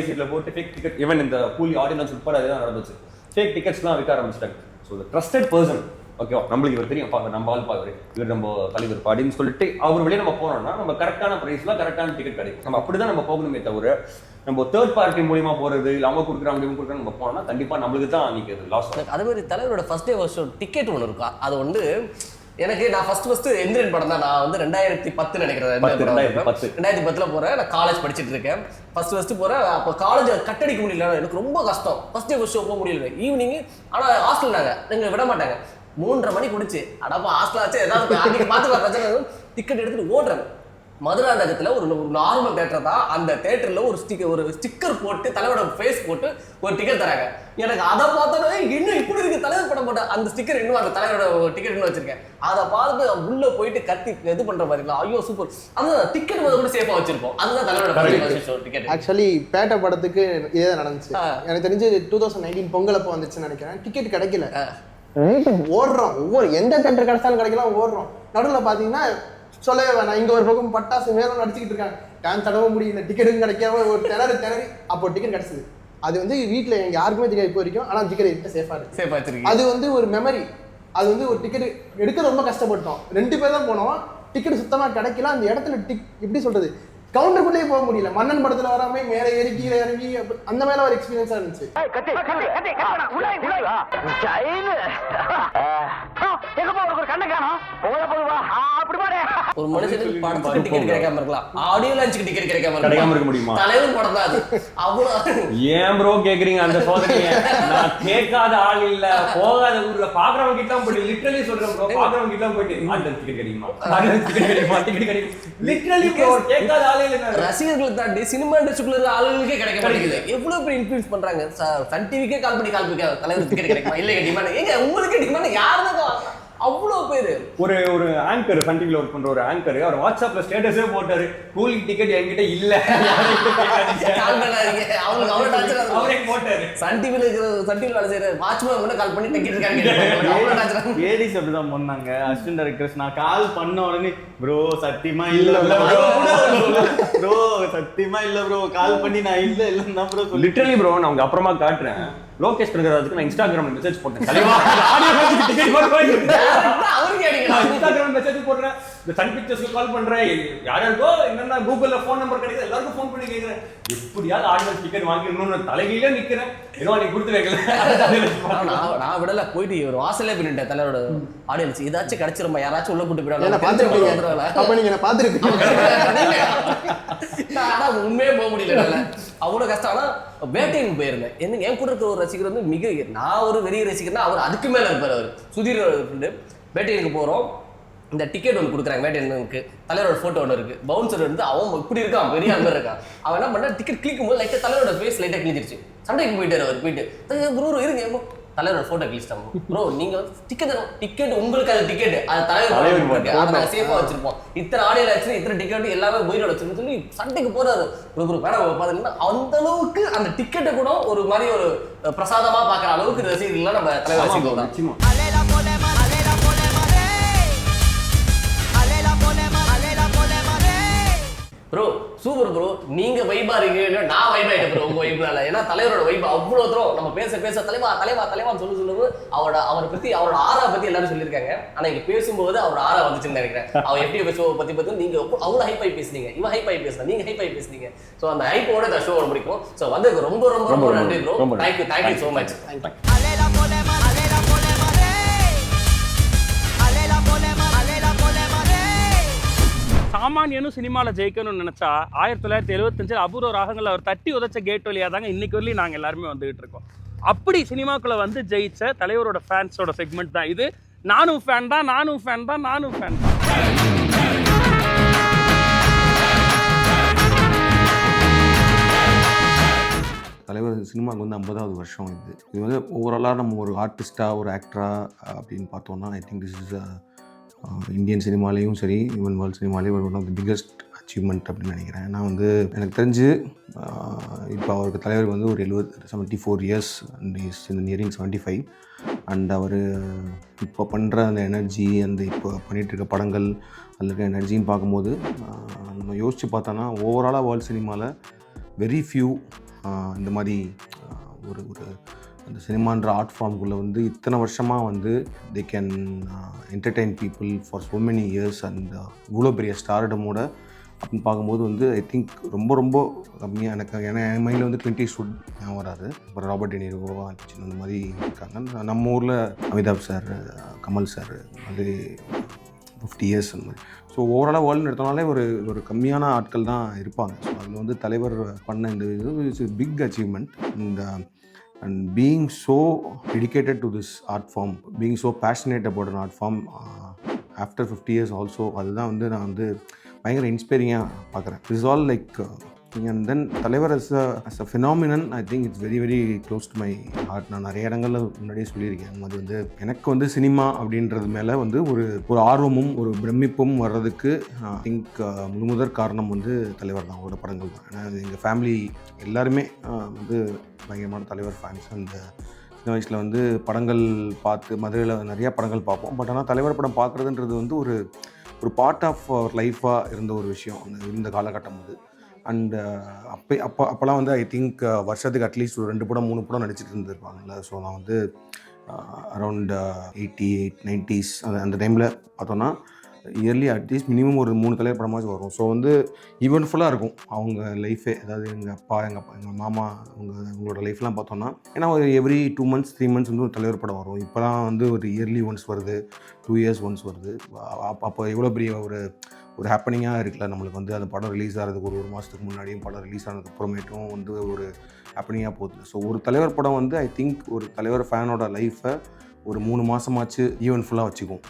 சீட்ல போட்டு ஃபேக் டிக்கெட், ஈவன் இந்த கூலி ஆடியன்ஸ் உட்பட அதுதான் நடந்துச்சு. ஃபேக் டிக்கெட்ஸ்லாம் விற்க ஆரம்பிச்சிட்டாங்க. ஸோ ட்ரஸ்டட் பர்சன், ஓகேவா, நம்மளுக்கு இவர் தெரியும், நம்ம ஆள் பாரு, இவர் நம்ம தலைவர் அப்படின்னு சொல்லிட்டு அவர் வழியே நம்ம போனோம்னா நம்ம கரெக்டான ப்ரைஸ்ல கரெக்டான டிக்கெட் கிடைக்கும். நம்ம அப்படிதான் நம்ம போகணுமே தவிர நம்ம தேர்ட் பார்ட்டி மூலியமா போறது இல்லை அவங்க கொடுக்குறாங்க நம்ம போனோம்னா கண்டிப்பா நம்மளுக்கு தான் அன்னைக்கு லாஸ். அதே மாதிரி தலைவரோட ஃபர்ஸ்ட் டே வருஷம் டிக்கெட் ஒன்று இருக்கும். அது வந்து எனக்கு நான் ஃபர்ஸ்ட் எந்திரன் படம் தான். நான் வந்து 2010 நினைக்கிறேன், 2010 போறேன். நான் காலேஜ் படிச்சுட்டு இருக்கேன். ஃபர்ஸ்ட் போறேன். அப்போ காலேஜ் கட்டடிக்க முடியல, எனக்கு ரொம்ப கஷ்டம். ஃபர்ஸ்ட் டே ஷோ போக முடியல ஈவினிங். ஆனா ஹாஸ்டல் எங்களை விட மாட்டாங்க. 3:30 மணி குடிச்சு அடப்பா ஹாஸ்டல் ஆச்சு ஏதாவது பார்த்துக்கலாம் பிரச்சனை. டிக்கெட் எடுத்துட்டு ஓடுறேன். மதுராந்தகத்தில் ஒரு நார்மல் தேட்டர் தான், அந்த தேட்டரில் ஒரு ஸ்டிக்கர் போட்டு தலைவரோட ஃபேஸ் போட்டு ஒரு டிக்கெட் தராங்க. எனக்கு அதை பார்த்தோன்னே இன்னும் இப்படி இருக்கு தலைவர் படம் போட்ட அந்த ஸ்டிக்கர் இன்னும் அந்த தலைவரோட டிக்கெட் இன்னும் வச்சிருக்கேன். அதை பார்த்து உள்ளே போயிட்டு கத்தி இது பண்ணுற மாதிரிங்களா, ஐயோ சூப்பர். அதுதான் டிக்கெட் கூட சேஃபாக வச்சிருப்போம். அதுதான் தலைவரோட டிக்கெட். ஆக்சுவலி பேட்டை படத்துக்கு இதே நடந்துச்சு. எனக்கு தெரிஞ்சு 2019 பொங்கல் அப்போ வந்துச்சுன்னு நினைக்கிறேன். டிக்கெட் கிடைக்கல, ஓடுறோம். ஒவ்வொரு எந்த தேட்டர் கிடைச்சாலும் கிடைக்கலாம், ஓடுறோம். நடுவில் பார்த்தீங்கன்னா சொல்லவே வேணாம், இங்கே ஒரு பக்கம் பட்டாசு மேலும் நடிச்சுக்கிட்டு இருக்காங்க. டான்ஸ் தடவ முடியல, டிக்கெட்டுக்கும் கிடைக்காம ஒரு திணறி அப்போ டிக்கெட் கிடைச்சது. அது வந்து வீட்டில் எங்கள் யாருக்குமே தெரியாது இப்போ வரைக்கும். ஆனால் டிக்கெட் எடுத்து சேஃபாக இருக்கு. அது வந்து ஒரு மெமரி. அது வந்து ஒரு டிக்கெட் எடுக்க ரொம்ப கஷ்டப்பட்டோம். 2 பேர் தான் போனோம். டிக்கெட் சுத்தமாக கிடைக்கல. அந்த இடத்துல எப்படி சொல்றது, கவுண்டருக்குள்ளேயே போக முடியல. மன்னன் படத்துல வராம மேலே ஏறி கீழே இறங்கி அந்த மேல ஒரு எக்ஸ்பீரியன்ஸா இருந்துச்சு. ஒரு மனுஷனுக்கு படத்துக்கு டிக்கெட் கிடைக்காம இருக்கலாம், ஆடியோ லான்ச்சுக்கு டிக்கெட் கிடைக்காம இருக்க முடியுமா? தலைவர் படம் தான் அது. அவ்வளவு ஏன் ப்ரோ கேக்குறீங்க அந்த சோதனையை? நான் கேட்காத ஆள் இல்ல, போகாத ஊர்ல பாக்குறவங்க கிட்ட போயிட்டு லிட்டரலி சொல்றேன் ப்ரோ, பாக்குறவங்க கிட்ட போயிட்டு ஆடியோ டிக்கெட் கிடைக்குமா, ஆடியோ டிக்கெட் கிடைக்குமா, டிக்கெட் கிடைக்கும். லிட்டரலி ப்ரோ கேட்காத ஆளே இல்ல. ரசிகர்களை தாண்டி சினிமா இண்டஸ்ட்ரிக்குள்ள இருக்க ஆளுங்களுக்கே கிடைக்க மாட்டேங்குது. எவ்வளவு பேர் இன்ஃப்ளூயன்ஸ் பண்றாங்க. சன் டிவிக்கே கால் பண்ணி தலைவர் டிக்கெட் கிடைக்குமா, இல்லை டிமாண்ட் ஏங்க உங்களுக்கு டிமாண்ட் யாருதான் அவ்வளோ பேர். ஒரு ஆங்கர் சன் டிவில ஒர்க் பண்ற ஒரு ஆங்கர் அவர் வாட்ஸ்அப்ல ஸ்டேட்டஸே போட்டாரு, கூலிங் டிக்கெட் என்கிட்ட இல்ல, அவரே போட்டாரு. சன் டிவில வேலை செய்யற வாட்ச்மேன் கூட கால் பண்ணி டிக்கெட் இருக்காங்க. லேடிஸ் அப்படிதான் பண்ணாங்க. அசிஸ்டன்ட் டைரக்டர்ஸ் நான் கால் பண்ண உடனே ப்ரோ சத்தியமா இல்ல ப்ரோ சத்தியமா இல்ல ப்ரோ கால் பண்ணி நான் இல்லன்னு தான் ப்ரோ சொல்லி. லிட்டரலி ப்ரோ நான் உங்க அப்புறமா காட்டுறேன். லோகேஷ் கனகராஜுக்கு நான் இன்ஸ்டாகிராம்ல மெசேஜ் போட்டேன். தலைவா ஆடியோ லான்ச்சுக்கு டிக்கெட் இன்ஸ்டாகிராம் மெசேஜ் போடுறேன், இந்த சன் பிக்சர்ஸ்க்கு கால் பண்றேன், யாருக்கோ என்னன்னா கூகுள்ல ஃபோன் நம்பர் கிடைக்குது, எல்லாருக்கும் ஃபோன் பண்ணி கேட்கிறேன் எப்படியாவது ஆடியோ டிக்கெட் வாங்கிடணும்னு தலைகீழே நிக்கிறேன். ஏதோ நீ கொடுத்து வைக்கல. நான் விடல, போயிட்டு ஒரு வாசலே பண்ணிட்டேன் தலைவரோட ஆடியன்ஸ். ஏதாச்சும் கிடைச்சிருமா, யாராச்சும் உள்ள கூட்டு போயிடாங்க. ஆனா உண்மையே போக முடியல, அவ்வளவு கஷ்டம். ஆனா வேட்டைக்கு போயிருந்தேன். என் கூட இருக்கிற ஒரு ரசிகர் வந்து நான் ஒரு வெறிய ரசிகர்னா அவர் அதுக்கு மேல இருப்பார். அவர் சுதீர் வேட்டைக்கு போறோம், இந்த டிக்கெட் ஒன்று கொடுக்குறாங்க. வேட்டைக்கு தலைவரோட போட்டோ ஒன்று இருக்கு. பவுன்சர் வந்து அவன் இப்படி இருக்கான், பெரிய மாதிரி இருக்கான். அவன் என்ன பண்ணா டிக்கெட் கிளிக்கும் போது லைட்டா தலைவரோட ஃபேஸ் லைட்டா கிழிச்சிருச்சு. சண்டைக்கு போயிட்டாரு அவர். போயிட்டு ப்ரோ இருங்க, தலைவரோட போட்டோ கிழிச்சிட்டாங்க. ப்ரோ நீங்க டிக்கெட் உங்களுக்கு அது டிக்கெட் அது தலைவர் அதை நாங்கள் சேஃபா வச்சிருப்போம். இத்தனை ஆடியோ ஆச்சு, இத்தனை டிக்கெட் எல்லாமே உயிரோட வச்சிருக்கோம் சொல்லி சண்டைக்கு போறாரு. ப்ரோ வேணாம் பாத்தீங்கன்னா அந்த அளவுக்கு அந்த டிக்கெட்டை கூட ஒரு மாதிரி ஒரு பிரசாதமா பாக்குற அளவுக்கு ரசிகர்கள் நம்ம தலைவர் ரசிகர்கள். ப்ரோ சூப்பர் ப்ரோ, நீங்க வைபா இருக்கீங்க, நான் வைப் ஆயிட்டேன் ப்ரோ உங்க வைப்னால. ஏன்னா தலைவரோட வைப் அவ்வளோ தூரம் நம்ம பேச தலைவான்னு சொல்லும்போது அவரை பத்தி அவரோட ஆரா பத்தி எல்லாரும் சொல்லியிருக்காங்க. ஆனா இங்க பேசும்போது அவரோட ஆரா வந்துச்சுன்னு நினைக்கிறேன். அவர் எப்படி ஷோ பத்தி நீங்க அவ்வளோ ஹைப் ஆகி பேசுனீங்க, இவன் ஹைப் ஆகி பேசுனா, நீங்க ஹைப் ஆகி பேசுனீங்க. ஸோ அந்த ஹைப்போட இந்த ஷோ முடிக்கும். ஸோ வந்து ரொம்ப ரொம்ப ரொம்ப நன்றி ப்ரோ. Thank you so much. சாமானியனும் சினிமாவில் ஜெயிக்கணும்னு நினச்சா 1975 அபூர்வ ராகங்கள் அவர் தட்டி உதச்ச கேட் வழியாக தாங்க இன்னைக்கு வரலையும் நாங்கள் எல்லாருமே வந்துகிட்டு இருக்கோம். அப்படி சினிமாக்குள்ளே வந்து ஜெயிச்ச தலைவரோட ஃபேன்ஸோட செக்மெண்ட் தான் இது. நானும் ஃபேன் தான். தலைவர் சினிமாவுக்கு வந்து 50வது வருஷம் இது வந்து ஓவராலாக நம்ம ஒரு ஆர்டிஸ்டாக ஒரு ஆக்டராக அப்படின்னு பார்த்தோம்னா I think this is Indian சினிமாலேயும் சரி, ஈவன் வேர்ல்ட் சினிமாலேயும் one of the biggest achievement அப்படின்னு நினைக்கிறேன். நான் வந்து எனக்கு தெரிஞ்சு இப்போ அவருக்கு தலைவர் வந்து ஒரு 74 இயர்ஸ் அண்ட் இஸ் இந்த நியரிங் 75. அண்ட் அவர் இப்போ பண்ணுற அந்த எனர்ஜி, அந்த இப்போ பண்ணிகிட்ருக்க படங்கள், அதில் இருக்க எனர்ஜின்னு பார்க்கும்போது நம்ம யோசித்து பார்த்தோன்னா ஓவராலாக வேர்ல்ட் சினிமாவில் வெரி ஃபியூ இந்த மாதிரி ஒரு அந்த சினிமான்ற ஆர்ட் ஃபார்முக்குள்ளே வந்து இத்தனை வருஷமாக வந்து they can entertain people for so many years. And இவ்வளோ பெரிய ஸ்டார்டமோட அப்படின்னு பார்க்கும்போது வந்து ஐ திங்க் ரொம்ப ரொம்ப கம்மியாக எனக்கு ஏன்னா என் மைண்டில் வந்து 20 ஷுட் வராது. அப்புறம் ராபர்ட் டெனிரோ, அந்த மாதிரி இருக்காங்க. நம்ம ஊரில் அமிதாப் சார், கமல் சார், அது 50 இயர்ஸ் அந்த மாதிரி. ஸோ ஓவராலாக வேர்ல்டுன்னு எடுத்தோம்னாலே ஒரு கம்மியான ஆட்கள் தான் இருப்பாங்க. ஸோ அதில் வந்து தலைவர் பண்ண இந்த இது it's big achievement. And being so dedicated to this art form, being so passionate about an art form after 50 years also, அதுதான் வந்து நான் வந்து பயங்கர இன்ஸ்பைரிங்காக பார்க்குறேன். It's all like and then Thalaivar as a phenomenon I think it's very very close to my heart. நான் நிறைய இடங்களில் முன்னாடியே சொல்லியிருக்கேன். அது வந்து எனக்கு வந்து சினிமா அப்படின்றது மேலே வந்து ஒரு ஆர்வமும் ஒரு பிரமிப்பும் வர்றதுக்கு ஐ திங்க் முதற் காரணம் வந்து தலைவர் தான், அவரோட படங்கள் தான். ஏன்னா எங்கள் ஃபேமிலி எல்லாருமே வந்து பயங்கரமான தலைவர் ஃபேன்ஸ். அந்த சின்ன வயசில் வந்து படங்கள் பார்த்து மதுரையில் நிறையா படங்கள் பார்ப்போம். பட் ஆனால் தலைவர் படம் பார்க்குறதுன்றது வந்து ஒரு பார்ட் ஆஃப் அவர் லைஃபாக இருந்த ஒரு விஷயம் இந்த காலகட்டம் அது. அண்டு அப்போல்லாம் வந்து ஐ திங்க் வருஷத்துக்கு அட்லீஸ்ட் ஒரு 2 படம் 3 படம் நடிச்சிட்டு இருந்திருப்பாங்கல்ல. ஸோ நான் வந்து அரௌண்ட் 88 90s அந்த டைமில் பார்த்தோன்னா இயர்லி அட்லீஸ்ட் மினிமம் ஒரு 3 தலைவர் படமாச்சும் வரும். ஸோ வந்து ஈவெண்ட்ஃபுல்லாக இருக்கும் அவங்க லைஃபே. அதாவது எங்கள் அப்பா எங்கள் மாமா அவங்களோட லைஃப்லாம் பார்த்தோன்னா, ஏன்னா ஒரு எவ்ரி 2 months 3 months வந்து ஒரு தலைவர் படம் வரும். இப்போலாம் வந்து ஒரு இயர்லி ஒன்ஸ் வருது, 2 years ஒன்ஸ் வருது. அப்போ எவ்வளோ பெரிய ஒரு ஹேப்பனிங்காக இருக்குல்ல நம்மளுக்கு வந்து அந்த படம் ரிலீஸ் ஆகிறதுக்கு ஒரு மாதத்துக்கு முன்னாடியும் படம் ரிலீஸ் ஆனதுக்கு அப்புறமேட்டும் வந்து ஒரு ஹேப்பனிங்காக போகுது. ஸோ ஒரு தலைவர் படம் வந்து ஐ திங்க் ஒரு தலைவர் ஃபேனோட லைஃப்பை ஒரு 3 மாதமாச்சு ஈவெண்ட்ஃபுல்லாக வச்சுக்கும்,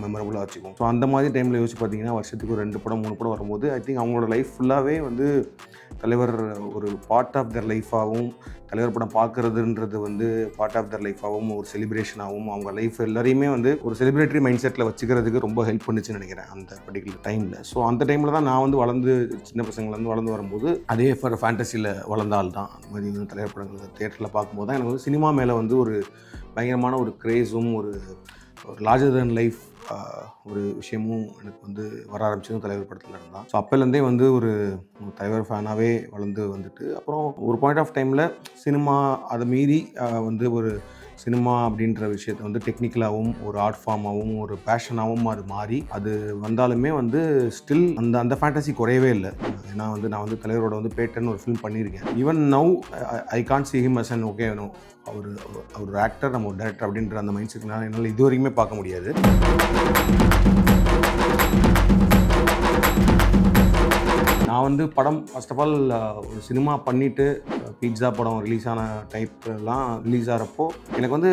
மெமரபுளாக வச்சுக்கும். ஸோ அந்த மாதிரி டைமில் யோசிச்சு பார்த்தீங்கன்னா வருஷத்துக்கு ஒரு 2 படம் 3 படம் வரும்போது ஐ திங்க் அவங்களோட லைஃப் ஃபுல்லாகவே வந்து தலைவர் ஒரு பார்ட் ஆஃப் தர் லைஃபாகவும், தலைவர் படம் பார்க்குறதுன்றது வந்து பார்ட் ஆஃப் தர் லைஃபாகவும் ஒரு செலிப்ரேஷனாகவும் அவங்க லைஃப் எல்லாரையுமே வந்து ஒரு செலிப்ரேட்டரி மைண்ட் செட்டில் வச்சுக்கிறதுக்கு ரொம்ப ஹெல்ப் பண்ணிச்சுன்னு நினைக்கிறேன் அந்த பர்டிகுலர் டைமில். ஸோ அந்த டைமில் தான் நான் வந்து சின்ன பசங்கள்லேருந்து வளர்ந்து வரும்போது அதே ஃபார் ஃபேண்டசியில் வளர்ந்தால் தான் அந்த மாதிரி தலைவர் படங்கள் தேட்டரில் பார்க்கும்போது தான் எனக்கு வந்து சினிமா மேலே வந்து ஒரு பயங்கரமான ஒரு கிரேஸும் ஒரு லார்ஜர் தென் லைஃப் ஒரு விஷயமும் எனக்கு வந்து வர ஆரம்பிச்சதும் தலைவர் படத்தில் இருந்தான். ஸோ அப்போலேருந்தே வந்து ஒரு தலைவர் ஃபேனாகவே வளர்ந்து வந்துட்டு அப்புறம் ஒரு பாயிண்ட் ஆஃப் டைமில் சினிமா அதை மீறி வந்து ஒரு சினிமா அப்படின்ற விஷயத்தை வந்து டெக்னிக்கலாகவும் ஒரு ஆர்ட் ஃபார்மாகவும் ஒரு பேஷனாகவும் அது மாறி அது வந்தாலுமே வந்து ஸ்டில் அந்த ஃபேண்டசி குறையவே இல்லை. ஏன்னா வந்து நான் வந்து தலைவரோட வந்து பேட்டன் ஒரு ஃபிலிம் பண்ணியிருக்கேன். Even now I can't see him as an okay அவர் ஒரு ஆக்டர், நம்ம ஒரு டைரக்டர் அப்படின்ற அந்த மைண்ட் செட்னால என்னால் இது வரைக்குமே பார்க்க முடியாது. நான் வந்து படம் ஃபர்ஸ்ட் ஆஃப் ஆல் ஒரு சினிமா பண்ணிவிட்டு பீட்சா படம் ரிலீஸ் ஆன டைப்லாம் ரிலீஸ் ஆகிறப்போ எனக்கு வந்து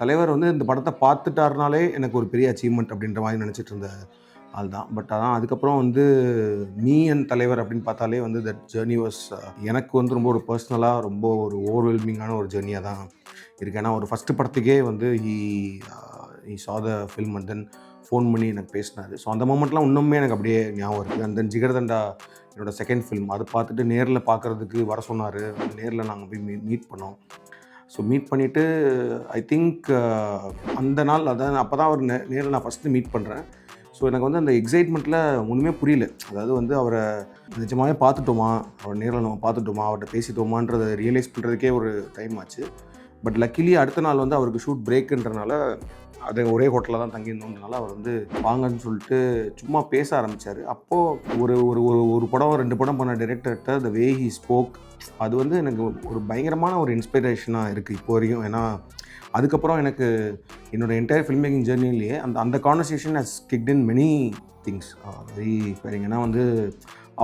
தலைவர் வந்து இந்த படத்தை பார்த்துட்டாருனாலே எனக்கு ஒரு பெரிய அச்சீவ்மெண்ட் அப்படின்ற மாதிரி நினச்சிட்டு இருந்த ஆள் தான். பட் அதான் அதுக்கப்புறம் வந்து மீ அண்ட் தலைவர் அப்படின்னு பார்த்தாலே வந்து தட் ஜேர்னி வாஸ் எனக்கு வந்து ரொம்ப ஒரு பர்சனலாக ரொம்ப ஒரு ஓவர்வெல்மிங்கான ஒரு ஜேர்னியாக தான் இருக்குது. ஏன்னா ஒரு ஃபஸ்ட்டு படத்துக்கே வந்து he saw the film and then phone பண்ணி எனக்கு பேசினார். ஸோ அந்த மூமெண்ட்லாம் இன்னுமே எனக்கு அப்படியே ஞாபகம் இருக்குது. அண்ட் தென் ஜிகர்தண்டா என்னோடய செகண்ட் ஃபிலிம் அதை பார்த்துட்டு நேரில் பார்க்குறதுக்கு வர சொன்னார். நேரில் நாங்கள் போய் மீட் பண்ணோம். ஸோ மீட் பண்ணிவிட்டு ஐ திங்க் அந்த நாள் அதான் அப்போ தான் அவர் நேரில் நான் ஃபஸ்ட்டு மீட் பண்ணுறேன். ஸோ எனக்கு வந்து அந்த எக்ஸைட்மெண்ட்டில் ஒன்றுமே புரியல. அதாவது வந்து அவரை நிஜமாகவே பார்த்துட்டோமா, அவர் நேரில் நம்ம பார்த்துட்டோமா, அவர்கிட்ட பேசிட்டோமான்றதை ரியலைஸ் பண்ணுறதுக்கே ஒரு டைம் ஆச்சு. பட் லக்கிலி அடுத்த நாள் வந்து அவருக்கு ஷூட் பிரேக்குன்றனால அது ஒரே ஹோட்டலில் தான் தங்கியிருந்தோன்றனால அவர் வந்து வாங்கன்னு சொல்லிட்டு சும்மா பேச ஆரம்பித்தார். அப்போது ஒரு படம் 2 படம் பண்ண டைரக்டர்கிட்ட த வே ஹி ஸ்போக் அது வந்து எனக்கு ஒரு பயங்கரமான ஒரு இன்ஸ்பிரேஷனாக இருக்குது இப்போ வரைக்கும். ஏன்னா அதுக்கப்புறம் எனக்கு என்னோடய என்டையர் ஃபில்ம் மேக்கிங் ஜேர்னிலேயே அந்த conversation has kicked in many things very fairing. ஏன்னா வந்து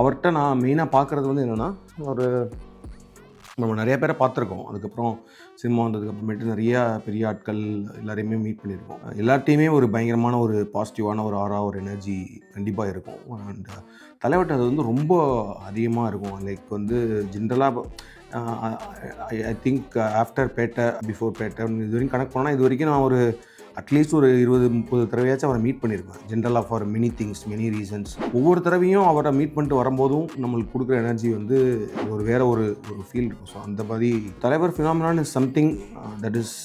அவர்கிட்ட நான் மெயினாக பார்க்குறது வந்து என்னென்னா நம்ம நிறைய பேரை பார்த்துருக்கோம். அதுக்கப்புறம் சினிமா வந்ததுக்கப்புறமேட்டு நிறையா பெரிய ஆட்கள் எல்லாரையுமே மீட் பண்ணியிருக்கோம். எல்லார்ட்டையுமே ஒரு பயங்கரமான ஒரு பாசிட்டிவான ஒரு ஆரா ஒரு எனர்ஜி கண்டிப்பாக இருக்கும். அண்ட் தலைவர்கிட்ட அது வந்து ரொம்ப அதிகமாக இருக்கும். லைக் வந்து ஜென்ரலாக I think after Petta before Petta இது வரைக்கும் கனெக்ட் பண்ணால் இது வரைக்கும் நான் ஒரு அட்லீஸ்ட் ஒரு 20-30 தடவையாச்சும் அவரை மீட் பண்ணியிருப்பேன். ஜென்ரலாக for many things many reasons. ஒவ்வொரு தடவையும் அவரை மீட் பண்ணிட்டு வரும்போதும் நம்மளுக்கு கொடுக்குற எனர்ஜி வந்து வேறு ஒரு ஃபீல் இருக்கும். ஸோ அந்த மாதிரி தலைவர் phenomenon is something that is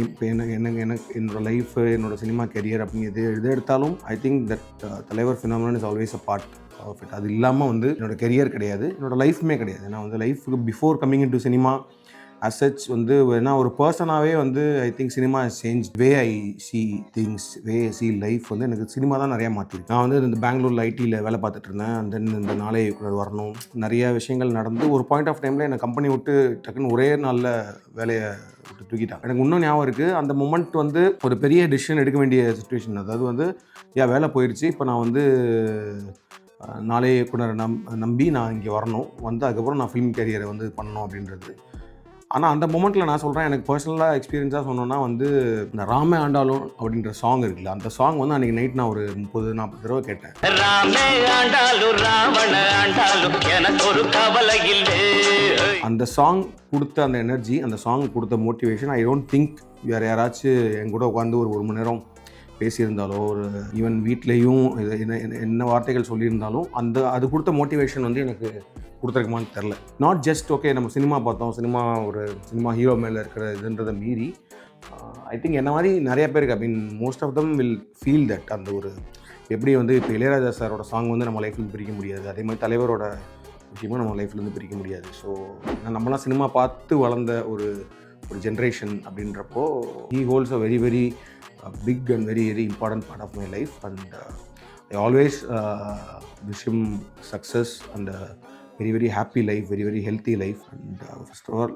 இப்போ என்னோட லைஃப் என்னோடய சினிமா கெரியர் அப்படின்னு எது எடுத்தாலும் ஐ திங்க் தட் தலைவர் phenomenon is always a part of it. அது இல்லாமல் வந்து என்னோடய கெரியர் கிடையாது, என்னோடய லைஃப்புமே கிடையாது. ஏன்னா வந்து லைஃபுக்கு before coming in to cinema அசச் வந்து ஏன்னா ஒரு பர்சனாகவே வந்து I think cinema has change way I C things, way I C life. வந்து எனக்கு சினிமா தான் நிறையா மாற்றிருக்கு. நான் வந்து இந்த பெங்களூரில் ஐடியில் வேலை பார்த்துட்டு இருந்தேன். அண்ட் தென் இந்த நாளே வரணும் நிறைய விஷயங்கள் நடந்து ஒரு பாயிண்ட் ஆஃப் டைமில் என்னை கம்பெனி விட்டு டக்குன்னு ஒரே நாளில் வேலையை விட்டு தூக்கிட்டாங்க. எனக்கு இன்னும் ஞாபகம் இருக்குது அந்த மொமெண்ட் வந்து ஒரு பெரிய டிசிஷன் எடுக்க வேண்டிய சுச்சுவேஷன். அதாவது வந்து வேலை போயிடுச்சு, இப்போ நான் வந்து நாளே இயக்குனரை நம்பி நான் இங்கே வரணும், வந்து அதுக்கப்புறம் நான் ஃபிலிம் கேரியரை வந்து பண்ணணும் அப்படின்றது. ஆனால் அந்த மொமெண்ட்டில் நான் சொல்கிறேன், எனக்கு பர்சனலாக எக்ஸ்பீரியன்ஸாக சொன்னோன்னா வந்து இந்த ராமே ஆண்டாலும் அப்படின்ற சாங் இருக்குல்ல, அந்த சாங் வந்து அன்றைக்கி நைட் நான் ஒரு 30-40 தடவை கேட்டேன். அந்த சாங் கொடுத்த அந்த எனர்ஜி, அந்த சாங் கொடுத்த மோட்டிவேஷன், ஐ டோன்ட் திங்க் வேறு யாராச்சும் என் கூட உட்காந்து ஒரு மணி நேரம் பேசியிருந்தாலோ, ஒரு ஈவன் வீட்லேயும் என்ன வார்த்தைகள் சொல்லியிருந்தாலும் அது கொடுத்த மோட்டிவேஷன் வந்து எனக்கு கொடுத்துருக்குமான்னு தெரில. நாட் ஜஸ்ட் ஓகே நம்ம சினிமா பார்த்தோம், சினிமா ஹீரோ மேலே இருக்கிற இதுன்றதை மீறி ஐ திங்க் என்ன மாதிரி நிறைய பேருக்கு, I mean most of them will feel that அந்த ஒரு எப்படி வந்து இப்போ இளையராஜா சாரோட சாங் வந்து நம்ம லைஃப்லேருந்து பிரிக்க முடியாது, அதே மாதிரி தலைவரோட விஷயமும் நம்ம லைஃப்லேருந்து பிரிக்க முடியாது. ஸோ நம்மளாம் சினிமா பார்த்து வளர்ந்த ஒரு ஜென்ரேஷன் அப்படின்றப்போ he holds a very very big and very very important part of my life, and I always wish him success and very very happy life, very very healthy life, and first of all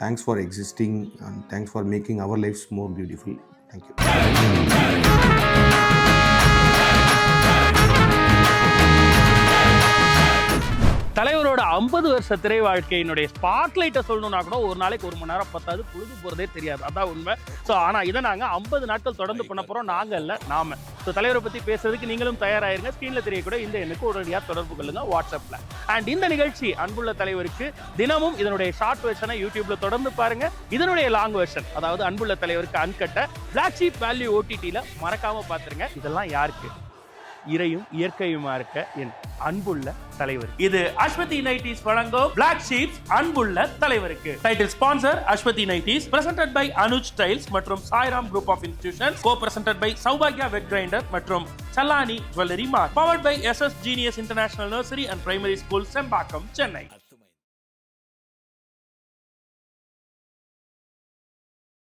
thanks for existing and thanks for making our lives more beautiful. Thank you. தலைவரோட 50 வருஷ திரை வாழ்க்கையினுடைய ஸ்பாட்லைட்டை சொல்லணும்னா கூட ஒரு நாளைக்கு 1 மணி நேரம் பத்தாது, பொழுது போகிறதே தெரியாது, அதான் உண்மை. ஸோ ஆனால் இதை நாங்கள் 50 நாட்கள் தொடர்ந்து பண்ண போகிறோம், நாங்கள் இல்லை நாம. ஸோ தலைவரை பற்றி பேசுறதுக்கு நீங்களும் தயாராகிருங்க. ஸ்க்ரீனில் தெரியக்கூட இந்த எண்ணுக்கு உடனடியாக தொடர்பு கொள்ளுங்க வாட்ஸ்அப்பில். அண்ட் இந்த நிகழ்ச்சி அன்புள்ள தலைவருக்கு தினமும் இதனுடைய ஷார்ட் வெர்ஷனை யூடியூப்ல தொடர்ந்து பாருங்க. இதனுடைய லாங் வெர்ஷன், அதாவது அன்புள்ள தலைவருக்கு அன்கட்ட பிளாக் ஷீப் வேல்யூ OTTல மறக்காம பார்த்துருங்க. இதெல்லாம் யாருக்கு? இறையும் இயற்கையுமா இருக்க என் அன்புள்ள தலைவர். இது அஸ்வதி நைட்டிஸ் வழங்கும் பிளாக் ஷீப்ஸ் அன்புள்ள தலைவருக்கு. Title sponsor Aswathi nighties, presented by Anuj styles மற்றும் Sairam group of institutions, co presented by சௌபாக்யா வெட் கிரைண்டர் மற்றும் Challani jewellery mart, powered by SS Genius international nursery and primary school, Sembakkam, Chennai.